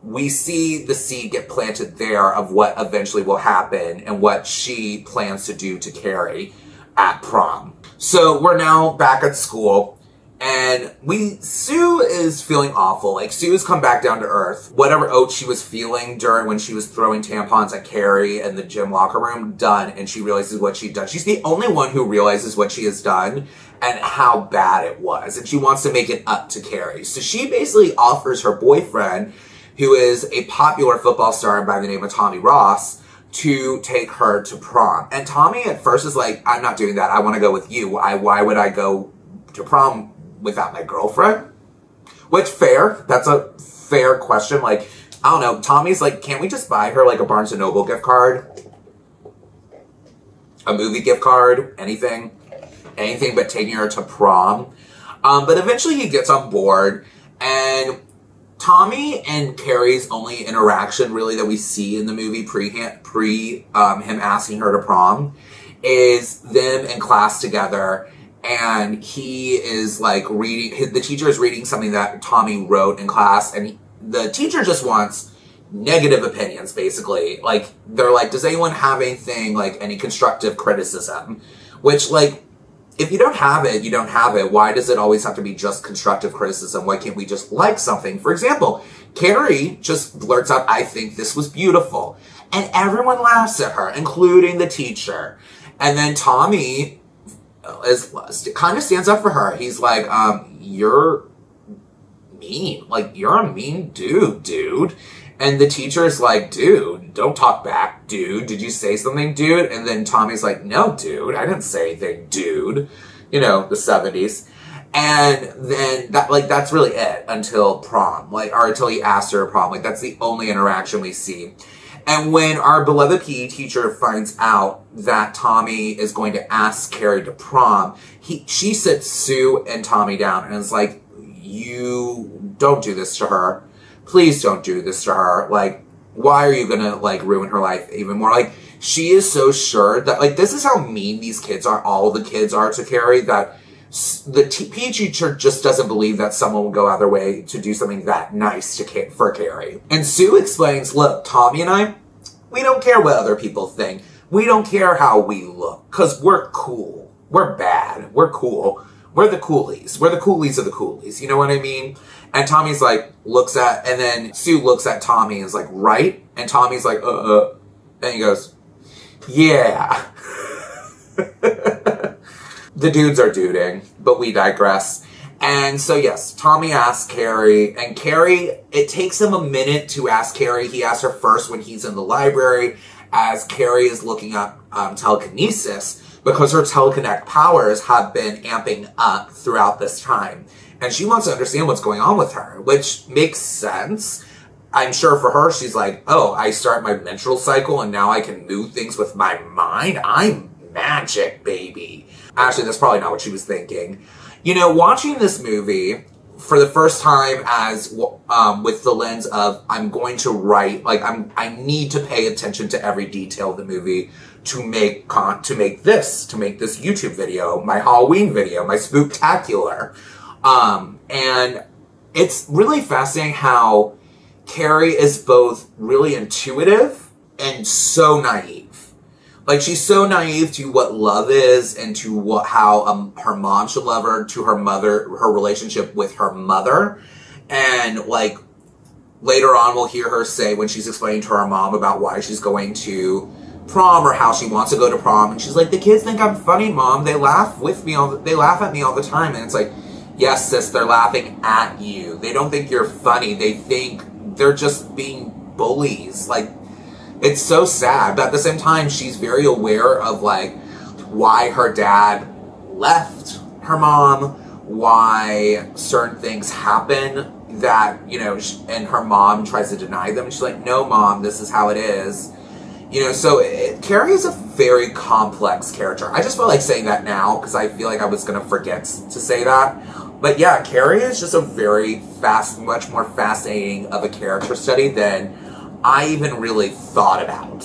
we see the seed get planted there of what eventually will happen and what she plans to do to Carrie at prom. So we're now back at school. And Sue is feeling awful. Like, Sue has come back down to earth. Whatever oats she was feeling during when she was throwing tampons at Carrie in the gym locker room, done. And she realizes what she'd done. She's the only one who realizes what she has done and how bad it was. And she wants to make it up to Carrie. So she basically offers her boyfriend, who is a popular football star by the name of Tommy Ross, to take her to prom. And Tommy at first is like, "I'm not doing that. I want to go with you. Why would I go to prom without my girlfriend?" Which, fair. That's a fair question. Like, I don't know. Tommy's like, "Can't we just buy her like a Barnes & Noble gift card? A movie gift card? Anything? Anything but taking her to prom." But eventually he gets on board, and Tommy and Carrie's only interaction really that we see in the movie pre him asking her to prom is them in class together. And he is like reading, the teacher is reading something that Tommy wrote in class, and the teacher just wants negative opinions, basically. Like, they're like, "Does anyone have anything, like, any constructive criticism?" Which, like, if you don't have it, you don't have it. Why does it always have to be just constructive criticism? Why can't we just like something? For example, Carrie just blurts out, "I think this was beautiful." And everyone laughs at her, including the teacher. And then Tommy kind of stands up for her. He's like, "You're mean. Like, you're a mean dude." And the teacher's like, "Dude, don't talk back, dude. Did you say something, dude?" And then Tommy's like, "No, dude, I didn't say anything, dude." You know, the 70s. And then that's really it until prom, like, or until he asked her to prom. Like, that's the only interaction we see. And when our beloved PE teacher finds out that Tommy is going to ask Carrie to prom, she sits Sue and Tommy down and is like, "You don't do this to her. Please don't do this to her. Like, why are you gonna, like, ruin her life even more?" Like, she is so sure that, like, this is how mean these kids are, all the kids are to Carrie, that the PE teacher just doesn't believe that someone will go out of their way to do something that nice for Carrie. And Sue explains, "Look, Tommy and I, we don't care what other people think. We don't care how we look, because we're cool. We're bad. We're cool. We're the coolies. We're the coolies of the coolies." You know what I mean? And Tommy's like, and then Sue looks at Tommy and is like, "Right?" And Tommy's like, and he goes, "Yeah." The dudes are duding, but we digress. And so, yes, Tommy asks Carrie, and Carrie, it takes him a minute to ask Carrie. He asks her first when he's in the library, as Carrie is looking up telekinesis, because her telekinetic powers have been amping up throughout this time. And she wants to understand what's going on with her, which makes sense. I'm sure for her, she's like, "Oh, I start my menstrual cycle and now I can move things with my mind? I'm magic, baby." Actually, that's probably not what she was thinking. You know, watching this movie for the first time as with the lens of, I'm going to write, like, I need to pay attention to every detail of the movie to make this YouTube video, my Halloween video, my spooktacular. And it's really fascinating how Carrie is both really intuitive and so naive. Like, she's so naive to what love is and to how her mom should love her, to her mother, her relationship with her mother. And, like, later on we'll hear her say, when she's explaining to her mom about why she's going to prom or how she wants to go to prom, and she's like, the kids think I'm funny, Mom. They laugh with me they laugh at me all the time. And it's like, yes, sis, they're laughing at you. They don't think you're funny. They think they're just being bullies. Like, it's so sad, but at the same time, she's very aware of, like, why her dad left her mom, why certain things happen that, you know, and her mom tries to deny them. And she's like, no, Mom, this is how it is. You know, so Carrie is a very complex character. I just felt like saying that now because I feel like I was going to forget to say that. But yeah, Carrie is just a very much more fascinating of a character study than I even really thought about.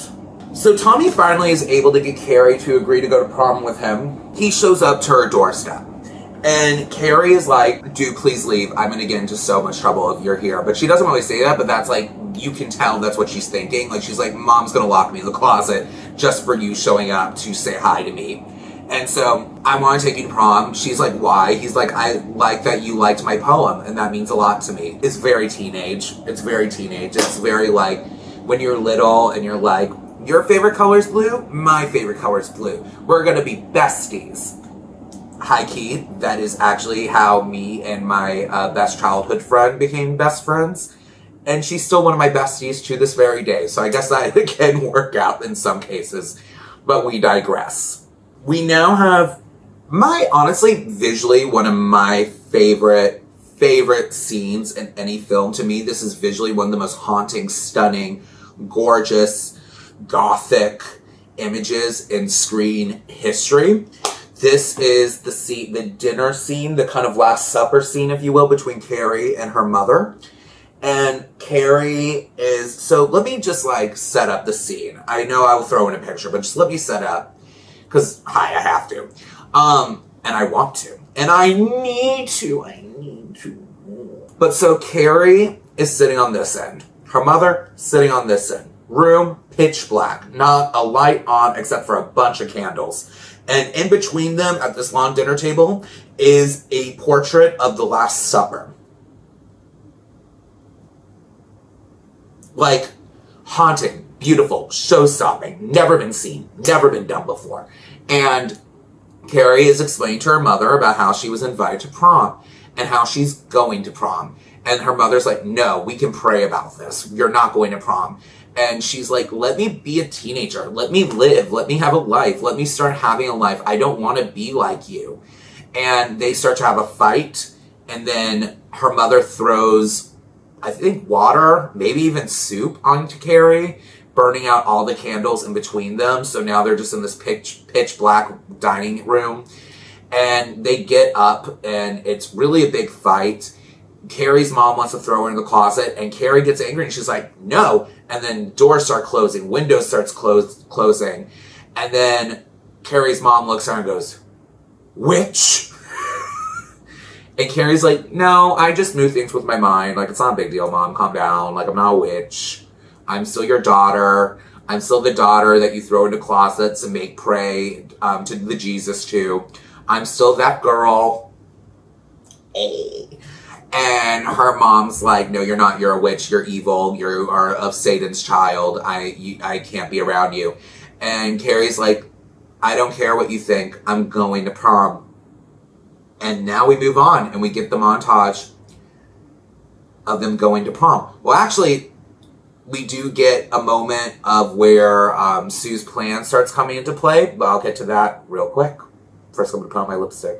So Tommy finally is able to get Carrie to agree to go to prom with him. He shows up to her doorstep. And Carrie is like, dude, please leave. I'm going to get into so much trouble if you're here. But she doesn't really say that, but that's like, you can tell that's what she's thinking. Like, she's like, Mom's going to lock me in the closet just for you showing up to say hi to me. And so, I want to take you to prom. She's like, why? He's like, I like that you liked my poem, and that means a lot to me. It's very teenage. It's very teenage. It's very like, when you're little and you're like, your favorite color is blue? My favorite color is blue. We're going to be besties. High key, that is actually how me and my best childhood friend became best friends. And she's still one of my besties to this very day. So I guess that can work out in some cases. But we digress. We now have honestly, visually, one of my favorite scenes in any film. To me, this is visually one of the most haunting, stunning, gorgeous, gothic images in screen history. This is the dinner scene, the kind of Last Supper scene, if you will, between Carrie and her mother. And Carrie is, so let me just like set up the scene. I know I will throw in a picture, but just let me set up. Because, I have to. And I want to. And I need to. But so Carrie is sitting on this end. Her mother sitting on this end. Room, pitch black. Not a light on except for a bunch of candles. And in between them at this long dinner table is a portrait of the Last Supper. Like, haunting. Beautiful, show-stopping, never been seen, never been done before. And Carrie is explaining to her mother about how she was invited to prom and how she's going to prom. And her mother's like, no, we can pray about this. You're not going to prom. And she's like, let me be a teenager. Let me live. Let me have a life. Let me start having a life. I don't want to be like you. And they start to have a fight. And then her mother throws, I think, water, maybe even soup onto Carrie, burning out all the candles in between them. So now they're just in this pitch black dining room. And they get up, and it's really a big fight. Carrie's mom wants to throw her in the closet, and Carrie gets angry, and she's like, no. And then doors start closing, windows starts closing. And then Carrie's mom looks at her and goes, witch? And Carrie's like, no, I just move things with my mind. Like, it's not a big deal, Mom. Calm down. Like, I'm not a witch. I'm still your daughter. I'm still the daughter that you throw into closets and make pray to the Jesus to. I'm still that girl. And her mom's like, no, you're not. You're a witch. You're evil. You are of Satan's child. I can't be around you. And Carrie's like, I don't care what you think. I'm going to prom. And now we move on and we get the montage of them going to prom. Well, actually, we do get a moment of where Sue's plan starts coming into play, but I'll get to that real quick. First, I'm going to put on my lipstick.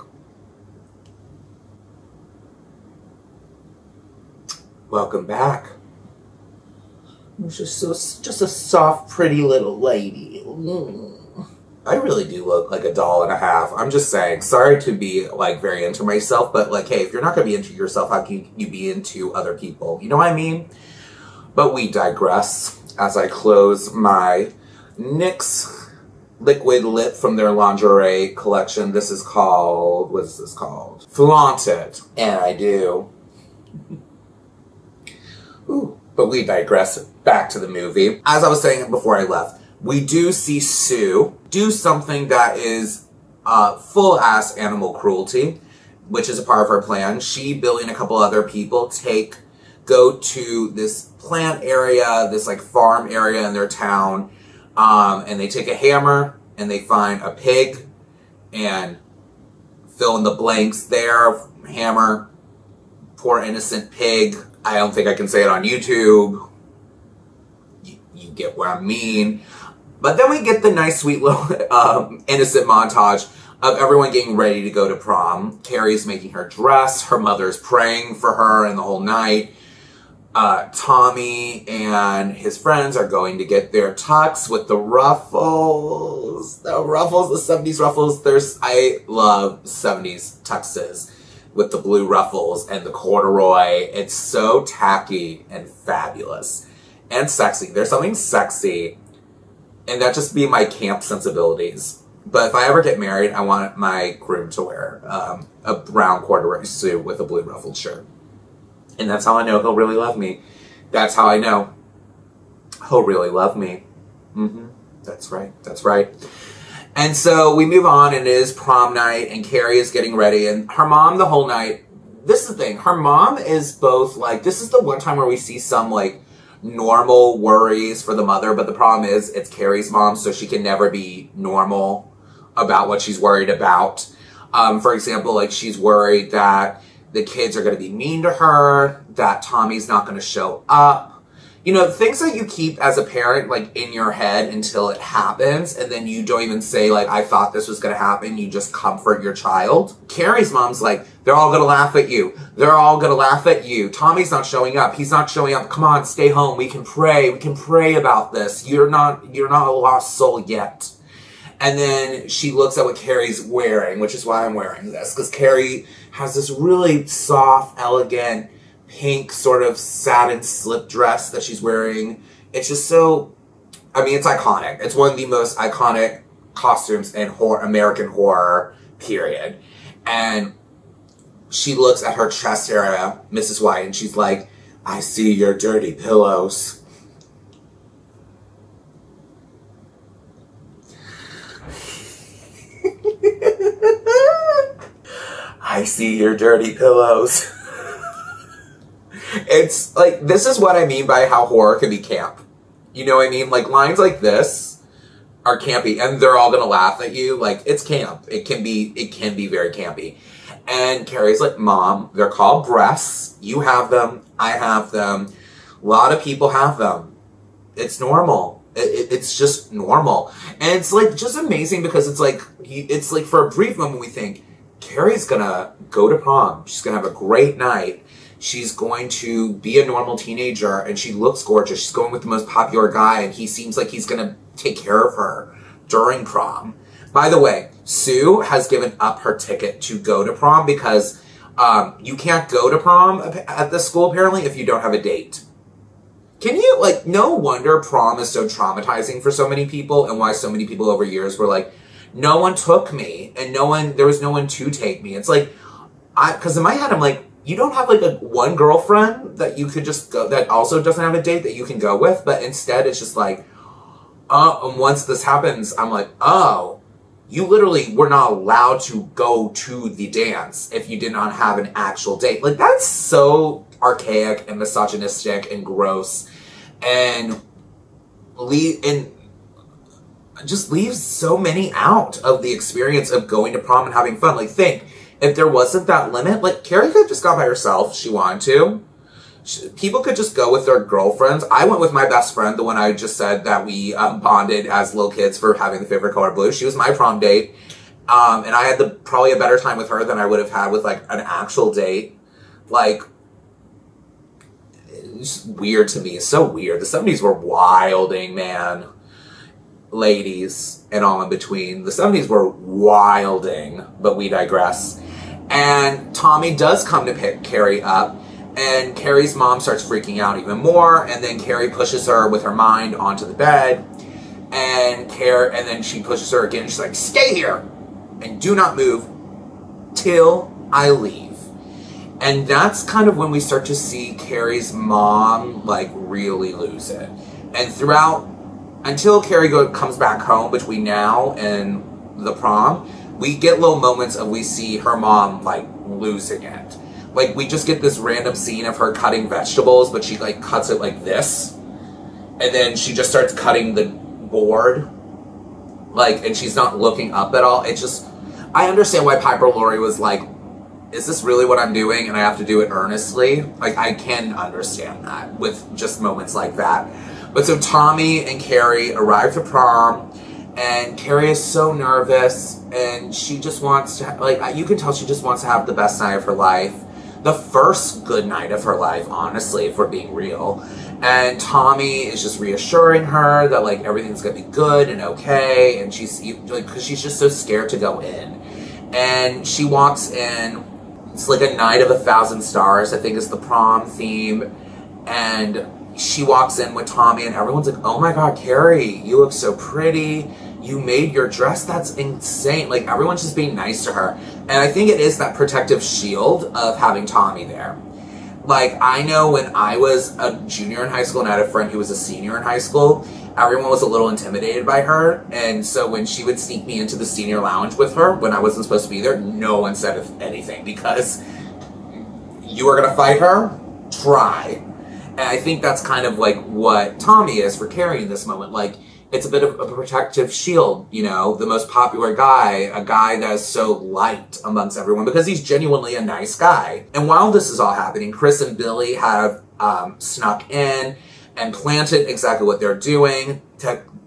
Welcome back. It's just a soft, pretty little lady. I really do look like a doll and a half. I'm just saying. Sorry to be, like, very into myself, but, like, hey, if you're not going to be into yourself, how can you be into other people? You know what I mean? But we digress as I close my NYX liquid lip from their lingerie collection. This is called, what is this called? Flaunt It. And I do. Ooh, But we digress. Back to the movie. As I was saying before I left, we do see Sue do something that is full-ass animal cruelty, which is a part of her plan. She, Billy, and a couple other people go to this plant area, this like farm area in their town, and they take a hammer and they find a pig and fill in the blanks there. Hammer, poor innocent pig. I don't think I can say it on YouTube. You get what I mean. But then we get the nice, sweet little innocent montage of everyone getting ready to go to prom. Carrie's making her dress. Her mother's praying for her and the whole night. Tommy and his friends are going to get their tux with the ruffles. The 70s ruffles. I love 70s tuxes with the blue ruffles and the corduroy. It's so tacky and fabulous and sexy. There's something sexy, and that just be my camp sensibilities. But if I ever get married, I want my groom to wear a brown corduroy suit with a blue ruffled shirt. And that's how I know he'll really love me. That's how I know he'll really love me. That's right. That's right. And so we move on, and it is prom night, and Carrie is getting ready, and her mom the whole night. This is the thing. Her mom is both like, this is the one time where we see some like normal worries for the mother, but the problem is it's Carrie's mom, so she can never be normal about what she's worried about. For example, like she's worried that the kids are going to be mean to her, that Tommy's not going to show up. You know, things that you keep as a parent, like, in your head until it happens, and then you don't even say, like, I thought this was going to happen. You just comfort your child. Carrie's mom's like, they're all going to laugh at you. They're all going to laugh at you. Tommy's not showing up. He's not showing up. Come on, stay home. We can pray. We can pray about this. You're not a lost soul yet. And then she looks at what Carrie's wearing, which is why I'm wearing this, because Carrie has this really soft, elegant, pink sort of satin slip dress that she's wearing. It's just so, I mean, it's iconic. It's one of the most iconic costumes in American horror, period. And she looks at her chest area, Mrs. White, and she's like, I see your dirty pillows. I see your dirty pillows. It's like, this is what I mean by how horror can be camp. You know what I mean? Like, lines like this are campy, and they're all gonna laugh at you. Like, it's camp. It can be very campy. And Carrie's like, Mom, they're called breasts. You have them. I have them. A lot of people have them. It's normal. It's just normal. And it's like just amazing because it's like for a brief moment we think, Carrie's gonna go to prom. She's gonna have a great night. She's going to be a normal teenager, and she looks gorgeous. She's going with the most popular guy, and he seems like he's gonna take care of her during prom. By the way, Sue has given up her ticket to go to prom because you can't go to prom at this school apparently if you don't have a date. Can you, like, no wonder prom is so traumatizing for so many people, and why so many people over years were like, no one took me, and there was no one to take me. It's like, because in my head, I'm like, you don't have, like, one girlfriend that you could just go, that also doesn't have a date that you can go with, but instead it's just like, and once this happens, I'm like, oh, you literally were not allowed to go to the dance if you did not have an actual date. Like, that's so archaic and misogynistic and gross, and just leaves so many out of the experience of going to prom and having fun. Like, think, if there wasn't that limit, like, Carrie could have just gone by herself if she wanted to. People could just go with their girlfriends. I went with my best friend, the one I just said that we bonded as little kids for having the favorite color blue. She was my prom date. And I had probably a better time with her than I would have had with, like, an actual date. Like, it's weird to me. It's so weird. The 70s were wilding, man. Ladies and all in between. The 70s were wilding, but we digress. And Tommy does come to pick Carrie up, and Carrie's mom starts freaking out even more, and then Carrie pushes her with her mind onto the bed, and then she pushes her again, and she's like, stay here, and do not move till I leave. And that's kind of when we start to see Carrie's mom, like, really lose it. And throughout, until Carrie comes back home between now and the prom, we get little moments of we see her mom, like, losing it. Like, we just get this random scene of her cutting vegetables, but she, like, cuts it like this. And then she just starts cutting the board. Like, and she's not looking up at all. It's just, I understand why Piper Laurie was like, is this really what I'm doing? And I have to do it earnestly. Like, I can understand that with just moments like that. But so Tommy and Carrie arrive to prom, and Carrie is so nervous, and she just wants to, like, you can tell she just wants to have the best night of her life. The first good night of her life, honestly, if we're being real. And Tommy is just reassuring her that, like, everything's gonna be good and okay, and she's, like, because she's just so scared to go in. And she walks in. It's like a night of 1,000 stars, I think is the prom theme. And she walks in with Tommy and everyone's like, oh my God, Carrie, you look so pretty. You made your dress, that's insane. Like, everyone's just being nice to her. And I think it is that protective shield of having Tommy there. Like, I know when I was a junior in high school and I had a friend who was a senior in high school, everyone was a little intimidated by her. And so when she would sneak me into the senior lounge with her when I wasn't supposed to be there, no one said anything because you were going to fight her? Try. And I think that's kind of like what Tommy is for Carrie in this moment. Like, it's a bit of a protective shield, you know, the most popular guy, a guy that is so liked amongst everyone because he's genuinely a nice guy. And while this is all happening, Chris and Billy have snuck in and planted exactly what they're doing,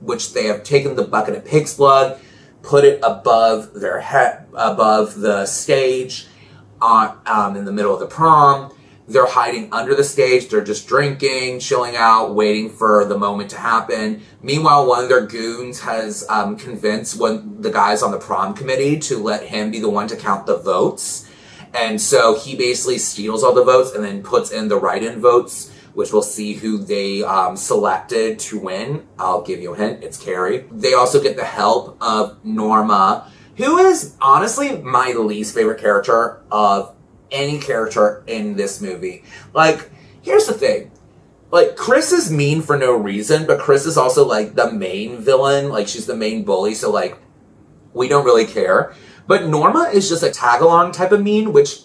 which they have taken the bucket of pig's blood, put it above their head, above the stage, in the middle of the prom. They're hiding under the stage. They're just drinking, chilling out, waiting for the moment to happen. Meanwhile, one of their goons has convinced one of the guys on the prom committee to let him be the one to count the votes. And so he basically steals all the votes and then puts in the write-in votes, which we'll see who they selected to win. I'll give you a hint. It's Carrie. They also get the help of Norma, who is honestly my least favorite character of any character in this movie. Like, here's the thing. Like, Chris is mean for no reason, but Chris is also, like, the main villain. Like, she's the main bully, so, like, we don't really care. But Norma is just a tag-along type of mean, which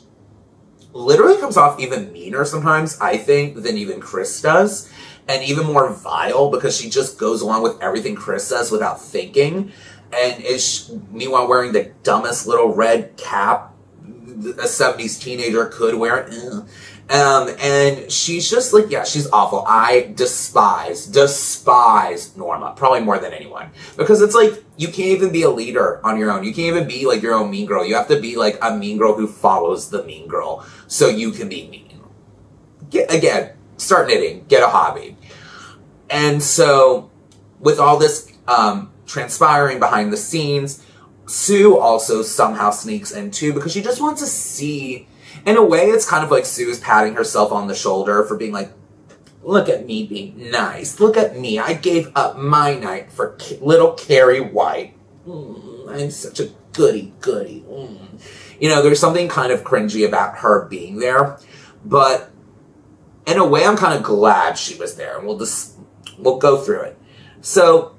literally comes off even meaner sometimes, I think, than even Chris does. And even more vile, because she just goes along with everything Chris says without thinking. And is, meanwhile, wearing the dumbest little red cap a 70s teenager could wear. And she's just like, yeah, she's awful. I despise Norma, probably more than anyone. Because it's like, you can't even be a leader on your own. You can't even be like your own mean girl. You have to be like a mean girl who follows the mean girl so you can be mean. Again, start knitting, get a hobby. And so with all this transpiring behind the scenes, Sue also somehow sneaks in too because she just wants to see. In a way, it's kind of like Sue is patting herself on the shoulder for being like, look at me being nice. Look at me. I gave up my night for little Carrie White. I'm such a goody. You know, there's something kind of cringy about her being there. But in a way, I'm kind of glad she was there. And we'll go through it. So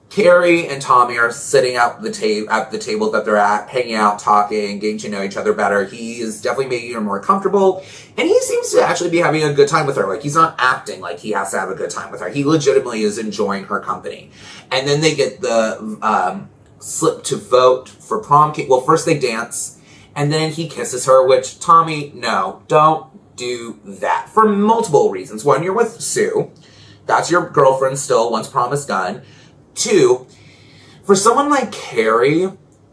Carrie and Tommy are sitting at the table that they're at, hanging out, talking, getting to know each other better. He is definitely making her more comfortable, and he seems to actually be having a good time with her. Like, he's not acting like he has to have a good time with her. He legitimately is enjoying her company. And then they get the slip to vote for prom. Well, first they dance, and then he kisses her, which, Tommy, no, don't do that. For multiple reasons. One, you're with Sue. That's your girlfriend still once prom is done. Two, for someone like Carrie,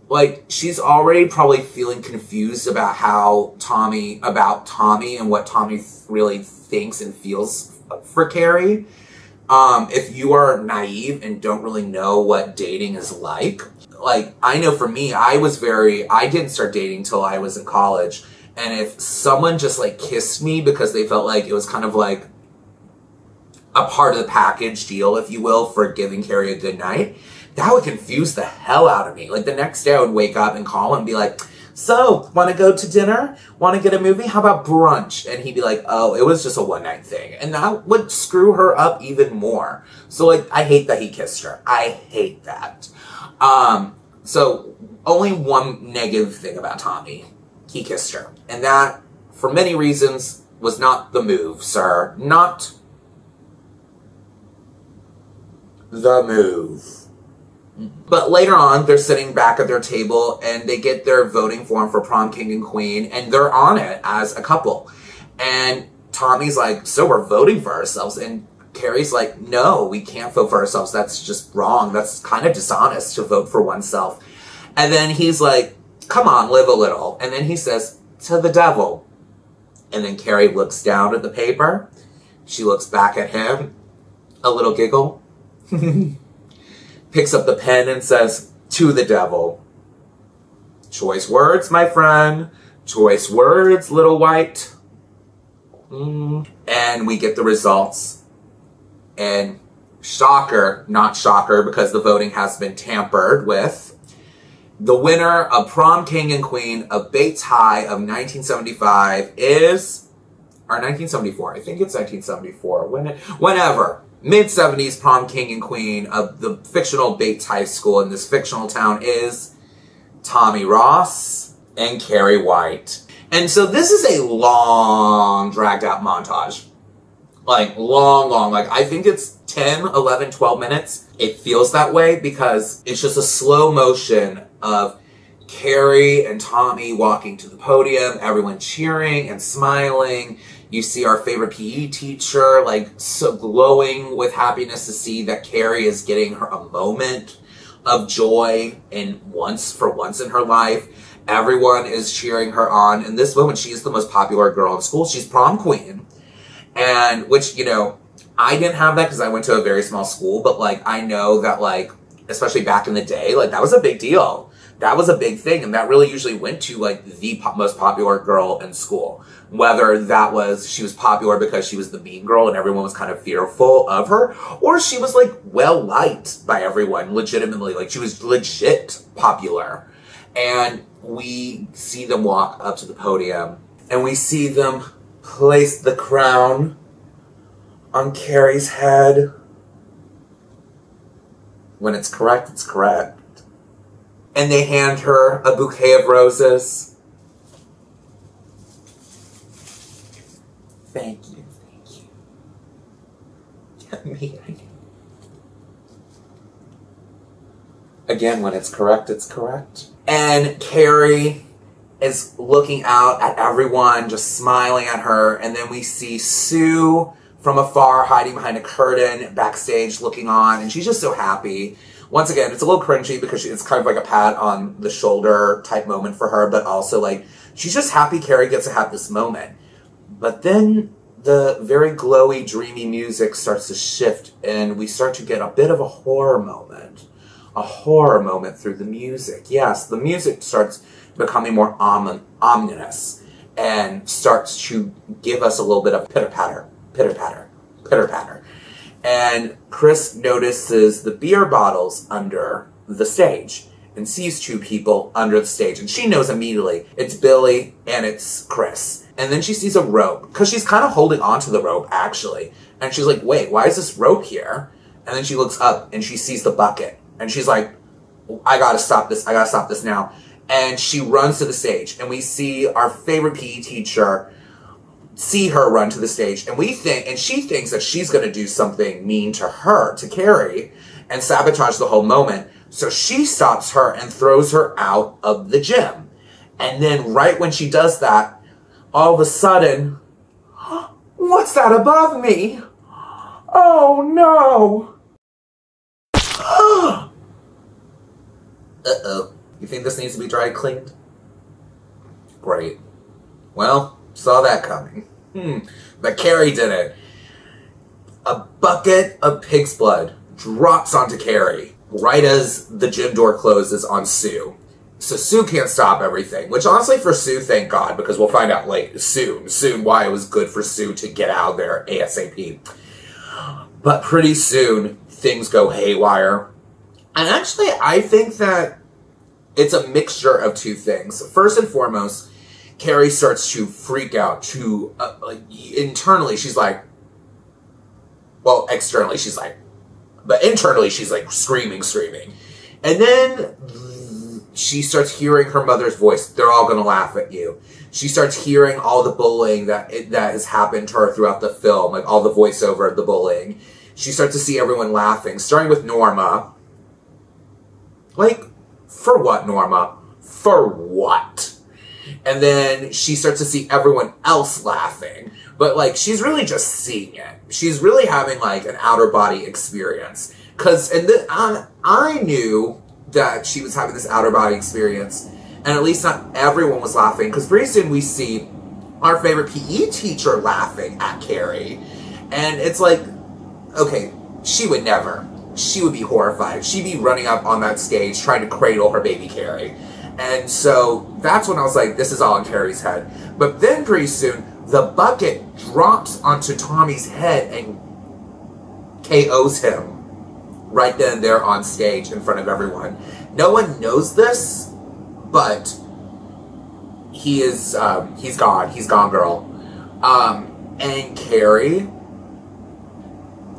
like, she's already probably feeling confused about Tommy and what Tommy really thinks and feels for Carrie. If you are naive and don't really know what dating is like, I know for me, I didn't start dating till I was in college. And if someone just, like, kissed me because they felt like it was kind of like a part of the package deal, if you will, for giving Carrie a good night, that would confuse the hell out of me. Like, the next day I would wake up and call and be like, So, want to go to dinner? Want to get a movie? How about brunch? And he'd be like, oh, it was just a one-night thing. And that would screw her up even more. So, like, I hate that he kissed her. I hate that. So, only one negative thing about Tommy. He kissed her. And that, for many reasons, was not the move, sir. Not the move. But later on, they're sitting back at their table and they get their voting form for prom king and queen, and they're on it as a couple. And Tommy's like, so we're voting for ourselves. And Carrie's like, no, we can't vote for ourselves. That's just wrong. That's kind of dishonest to vote for oneself. And then he's like, come on, live a little. And then he says, to the devil. And then Carrie looks down at the paper. She looks back at him, a little giggle. Picks up the pen and says, to the devil. Choice words, my friend. Choice words, little white. And we get the results. And shocker, not shocker, because the voting has been tampered with. The winner of Prom King and Queen of Bates High of 1975 is, or 1974, I think it's 1974, whenever. Mid-70s Prom King and Queen of the fictional Bates High School in this fictional town is Tommy Ross and Carrie White. And so this is a long, dragged-out montage. Like, long. Like, I think it's 10, 11, 12 minutes. It feels that way because it's just a slow motion of Carrie and Tommy walking to the podium, everyone cheering and smiling. You see our favorite PE teacher, like, so glowing with happiness to see that Carrie is getting her a moment of joy for once in her life. Everyone is cheering her on. In this moment, she's the most popular girl in school. She's prom queen. And, which, you know, I didn't have that because I went to a very small school, but, like, I know that, like, especially back in the day, like, that was a big deal. That was a big thing, and that really usually went to, like, the most popular girl in school. Whether that was, she was popular because she was the mean girl and everyone was kind of fearful of her, or she was, like, well-liked by everyone, legitimately. Like, she was legit popular. And we see them walk up to the podium, and we see them place the crown on Carrie's head. When it's correct, it's correct. And they hand her a bouquet of roses. Thank you. Me. Again, when it's correct, it's correct. And Carrie is looking out at everyone, just smiling at her. And then we see Sue from afar, hiding behind a curtain, backstage, looking on. And she's just so happy. Once again, it's a little cringy because it's kind of like a pat on the shoulder type moment for her. But also, like, she's just happy Carrie gets to have this moment. But then the very glowy, dreamy music starts to shift. And we start to get a bit of a horror moment. A horror moment through the music. Yes, the music starts becoming more ominous and starts to give us a little bit of pitter-patter, pitter-patter, pitter-patter. And Chris notices the beer bottles under the stage and sees two people under the stage. And she knows immediately it's Billy and it's Chris. And then she sees a rope, because she's kind of holding onto the rope, actually. And she's like, wait, why is this rope here? And then she looks up and she sees the bucket. And she's like, I gotta stop this. I gotta stop this now. And she runs to the stage. And we see our favorite PE teacher see her run to the stage. And she thinks that she's gonna do something mean to her, to Carrie, and sabotage the whole moment. So she stops her and throws her out of the gym. And then right when she does that, all of a sudden, what's that above me? Oh no! Uh-oh. You think this needs to be dry cleaned? Great. Well, saw that coming. But Carrie did it. A bucket of pig's blood drops onto Carrie right as the gym door closes on Sue. So Sue can't stop everything, which honestly for Sue, thank God, because we'll find out soon why it was good for Sue to get out of there ASAP. But pretty soon, things go haywire. And actually, I think that it's a mixture of two things. First and foremost, Carrie starts to freak out. Internally, she's like, well, externally, she's like, but internally, she's like screaming. And then she starts hearing her mother's voice. They're all going to laugh at you. She starts hearing all the bullying that has happened to her throughout the film, like all the voiceover of the bullying. She starts to see everyone laughing, starting with Norma. Like, for what, Norma? For what? And then she starts to see everyone else laughing. But, like, she's really just seeing it. She's really having, like, an outer body experience. Because I knew that she was having this outer body experience. And at least not everyone was laughing. Because pretty soon we see our favorite PE teacher laughing at Carrie. And it's like, okay, she would never. She would be horrified. She'd be running up on that stage trying to cradle her baby Carrie. And so that's when I was like, this is all in Carrie's head. But then pretty soon, the bucket drops onto Tommy's head and KOs him right then and there on stage in front of everyone. No one knows this, but he is, he's gone. He's gone, girl. And Carrie,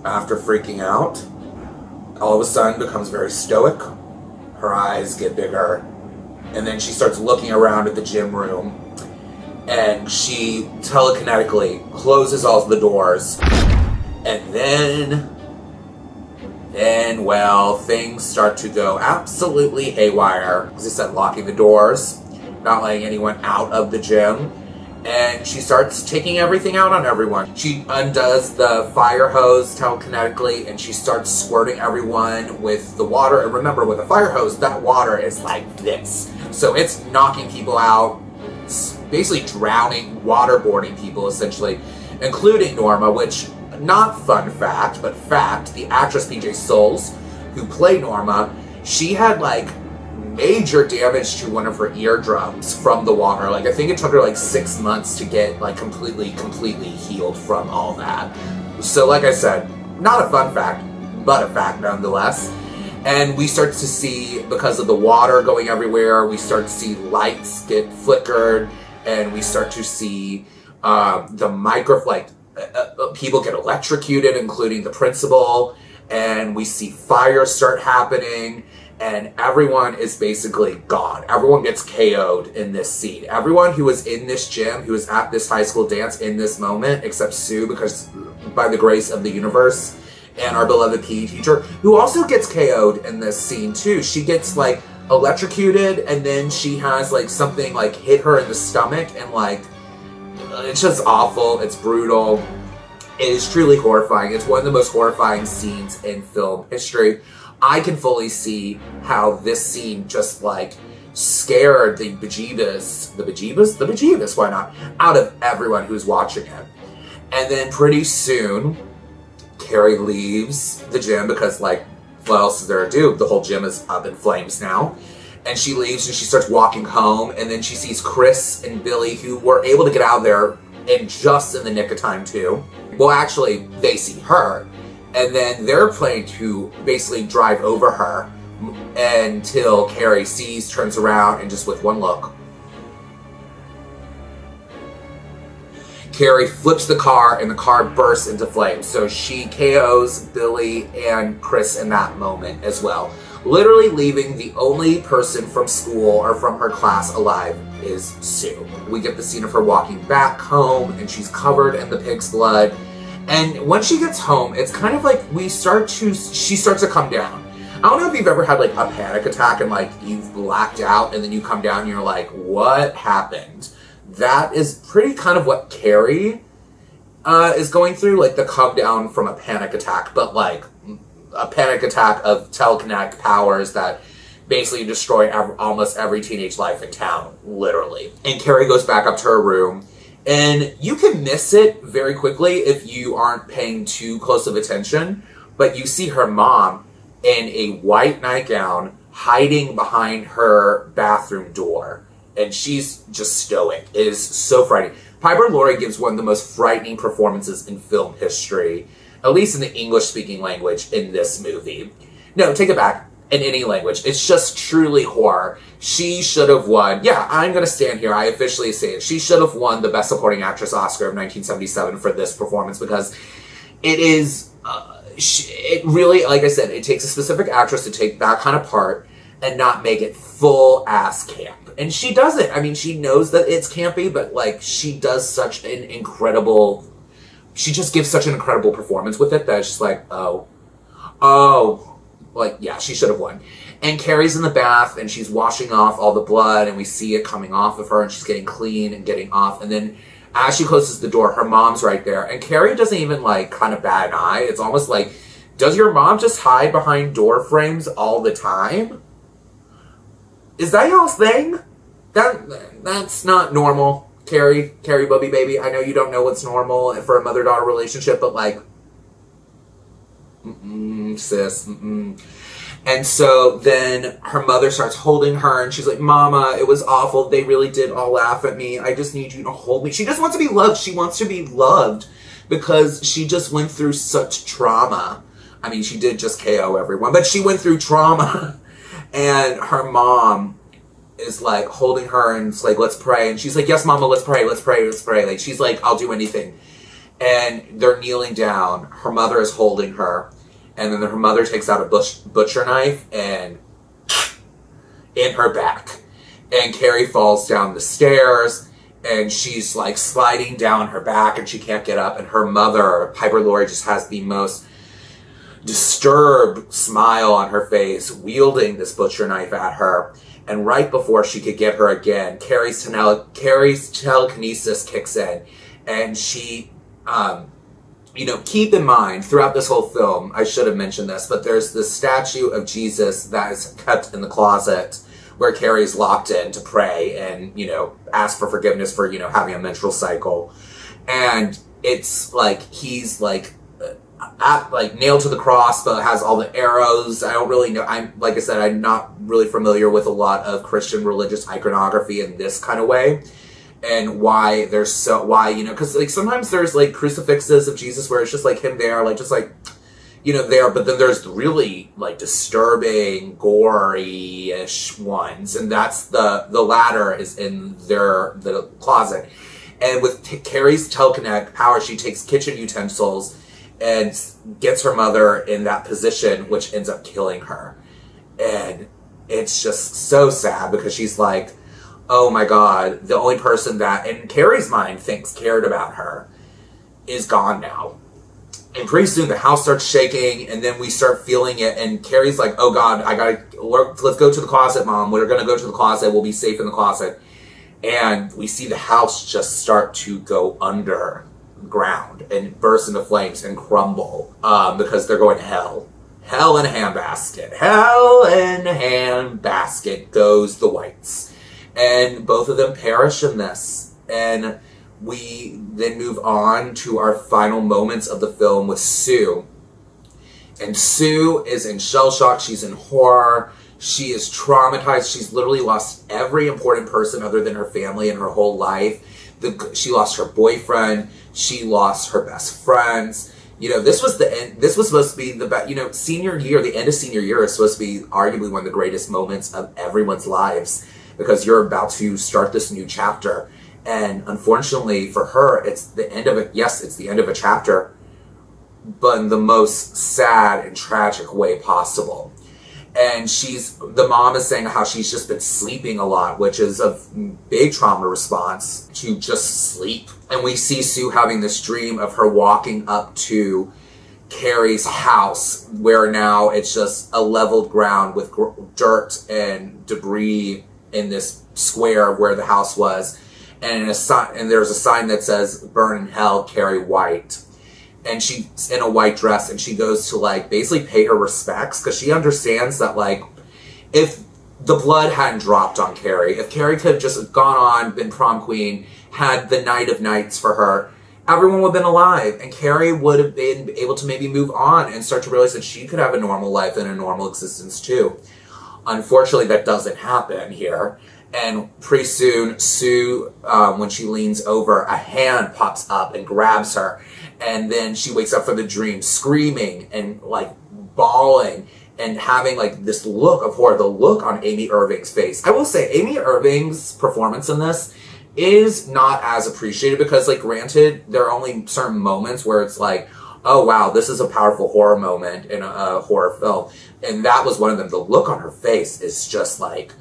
after freaking out, all of a sudden becomes very stoic. Her eyes get bigger. And then she starts looking around at the gym room. And she telekinetically closes all the doors. And then, well, things start to go absolutely haywire. As I said, locking the doors, not letting anyone out of the gym. And she starts taking everything out on everyone. She undoes the fire hose telekinetically, and she starts squirting everyone with the water. And remember, with a fire hose, that water is like this. So it's knocking people out, it's basically drowning, waterboarding people, essentially, including Norma, which, not fun fact, but fact, the actress PJ Souls, who played Norma, she had, like, major damage to one of her eardrums from the water. Like, I think it took her, like, 6 months to get, like, completely healed from all that. So, like I said, not a fun fact, but a fact nonetheless. And we start to see, because of the water going everywhere, we start to see lights get flickered, and we start to see people get electrocuted, including the principal, and we see fire start happening, and everyone is basically gone. Everyone gets KO'd in this scene. Everyone who was in this gym, who was at this high school dance in this moment, except Sue, because by the grace of the universe, and our beloved PE teacher, who also gets KO'd in this scene too. She gets, like, electrocuted, and then she has, like, something, like, hit her in the stomach, and, like, it's just awful. It's brutal. It is truly horrifying. It's one of the most horrifying scenes in film history. I can fully see how this scene just, like, scared the bejeebus, why not, out of everyone who's watching it. And then pretty soon, Carrie leaves the gym because, like, what else is there to do? The whole gym is up in flames now. And she leaves and she starts walking home, and then she sees Chris and Billy, who were able to get out of there just in the nick of time too. Well, actually, they see her, and then they're planning to basically drive over her until Carrie sees, turns around, and just with one look, Carrie flips the car, and the car bursts into flames. So she KOs Billy and Chris in that moment as well. Literally leaving the only person from school or from her class alive is Sue. We get the scene of her walking back home, and she's covered in the pig's blood. And when she gets home, it's kind of like she starts to come down. I don't know if you've ever had, like, a panic attack and, like, you've blacked out, and then you come down and you're like, what happened? That is pretty kind of what Carrie is going through, like the come down from a panic attack, but like a panic attack of telekinetic powers that basically destroy almost every teenage life in town, literally. And Carrie goes back up to her room, and you can miss it very quickly if you aren't paying too close of attention, but you see her mom in a white nightgown hiding behind her bathroom door. And she's just stoic. It is so frightening. Piper Laurie gives one of the most frightening performances in film history, at least in the English-speaking language, in this movie. No, take it back. in any language. It's just truly horror. She should have won. Yeah, I'm going to stand here. I officially say it. She should have won the Best Supporting Actress Oscar of 1977 for this performance, because it is, it really, like I said, it takes a specific actress to take that kind of part and not make it full-ass camp. And she does it. I mean, she knows that it's campy, but, like, she does such an incredible, she just gives such an incredible performance with it that it's just like, oh, like, yeah, she should have won. And Carrie's in the bath, and she's washing off all the blood, and we see it coming off of her, and she's getting clean and getting off. And then as she closes the door, her mom's right there. And Carrie doesn't even, like, kind of bat an eye. It's almost like, does your mom just hide behind door frames all the time? Is that y'all's thing? That's not normal. Carrie, Bubby baby, I know you don't know what's normal for a mother-daughter relationship, but, like, sis, And so then her mother starts holding her, and she's like, Mama, it was awful. They really did all laugh at me. I just need you to hold me. She just wants to be loved. She wants to be loved because she just went through such trauma. I mean, she did just KO everyone, but she went through trauma. And her mom is like holding her, and it's like, let's pray. And she's like, yes, Mama, let's pray, let's pray, let's pray. Like, she's like, I'll do anything. And they're kneeling down. Her mother is holding her. And then her mother takes out a butcher knife and in her back. And Carrie falls down the stairs, and she's like sliding down her back, and she can't get up. And her mother, Piper Laurie, just has the most disturbed smile on her face, wielding this butcher knife at her. And right before she could get her again, Carrie's telekinesis kicks in, and she, you know, keep in mind, throughout this whole film, I should have mentioned this, but there's this statue of Jesus that is kept in the closet where Carrie's locked in to pray and, you know, ask for forgiveness for, you know, having a menstrual cycle. And it's like, he's like, nailed to the cross, but has all the arrows. I don't really know. Like I said, I'm not really familiar with a lot of Christian religious iconography in this kind of way. And why there's so, why, you know, because, like, sometimes there's, like, crucifixes of Jesus where it's just, like, him there, like, just, like, you know, there, but then there's really, like, disturbing, gory-ish ones, and that's the latter is in the closet. And with Carrie's telekinetic power, she takes kitchen utensils and gets her mother in that position, which ends up killing her. And it's just so sad, because she's like, oh my God, the only person that, in Carrie's mind, thinks cared about her is gone now. And pretty soon the house starts shaking, and then we start feeling it, and Carrie's like, oh God, let's go to the closet, Mom. We're gonna go to the closet. We'll be safe in the closet. And we see the house just start to go underground and burst into flames and crumble, because they're going to hell. Hell in a handbasket. Hell in a handbasket goes the whites. And both of them perish in this. And we then move on to our final moments of the film with Sue. And Sue is in shell shock. She's in horror. She is traumatized. She's literally lost every important person other than her family in her whole life. She lost her boyfriend. She lost her best friends. You know, this was the end. This was supposed to be the best, you know, senior year, the end of senior year is supposed to be arguably one of the greatest moments of everyone's lives, because you're about to start this new chapter. And unfortunately for her, it's the end of it. Yes, it's the end of a chapter, but in the most sad and tragic way possible. And the mom is saying how she's just been sleeping a lot, which is a big trauma response to just sleep. And we see Sue having this dream of her walking up to Carrie's house, where now it's just a leveled ground with dirt and debris in this square where the house was, and there's a sign that says "Burn in Hell, Carrie White," and she's in a white dress, and she goes to, like, basically pay her respects, because she understands that, like, if the blood hadn't dropped on Carrie, if Carrie could have just gone on, been prom queen, had the night of nights for her, everyone would have been alive, and Carrie would have been able to maybe move on and start to realize that she could have a normal life and a normal existence too. Unfortunately, that doesn't happen here. And pretty soon, Sue, when she leans over, a hand pops up and grabs her. And then she wakes up from the dream screaming and, like, bawling. and having like this look of horror, the look on Amy Irving's face. I will say Amy Irving's performance in this is not as appreciated because, like, granted, there are only certain moments where it's like, oh wow, this is a powerful horror moment in a horror film. And that was one of them. The look on her face is just like,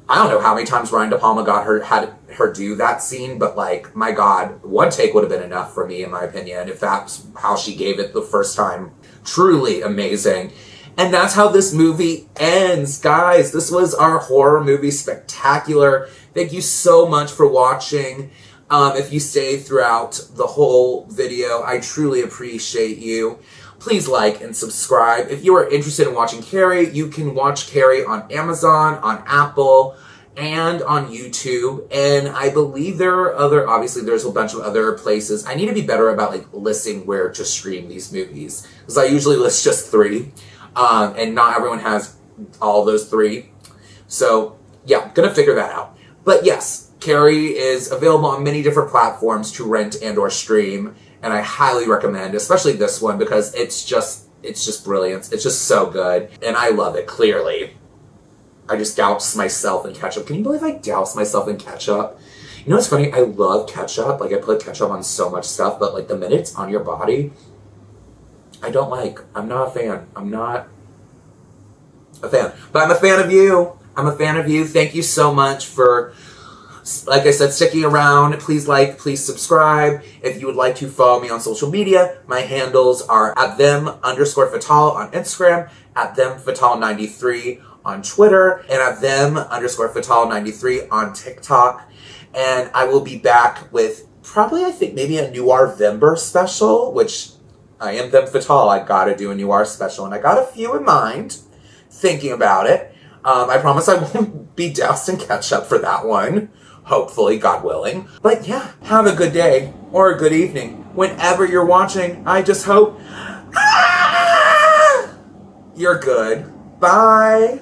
I don't know how many times Brian De Palma had her do that scene, but like, my God, one take would have been enough for me, in my opinion, if that's how she gave it the first time. Truly amazing. And that's how this movie ends. Guys, this was our horror movie spectacular. Thank you so much for watching. If you stayed throughout the whole video, I truly appreciate you. Please like and subscribe. If you are interested in watching Carrie, you can watch Carrie on Amazon, on Apple, and on YouTube. And I believe there are other, obviously there's a bunch of other places. I need to be better about like listing where to stream these movies, because I usually list just 3. And not everyone has all those 3. So yeah, gonna figure that out. But yes, Carrie is available on many different platforms to rent and or stream. And I highly recommend, especially this one, because it's just brilliant. It's just so good. And I love it, clearly. I just doused myself in ketchup. Can you believe I doused myself in ketchup? You know what's funny? I love ketchup. Like, I put ketchup on so much stuff, but like the minute it's on your body, I don't like. I'm not a fan. I'm not a fan. But I'm a fan of you. I'm a fan of you. Thank you so much for, like I said, sticking around. Please like, please subscribe. If you would like to follow me on social media, my handles are @them_Fatal on Instagram, @themfatal93 on Twitter, and @them_Fatal93 on TikTok. And I will be back with probably, I think, maybe a Noir-vember special, which I am Them Fatal. I gotta do a Noir special, and I got a few in mind, thinking about it. I promise I won't be doused in ketchup for that one. Hopefully, God willing. But yeah, have a good day or a good evening. Whenever you're watching, I just hope you're good. Bye.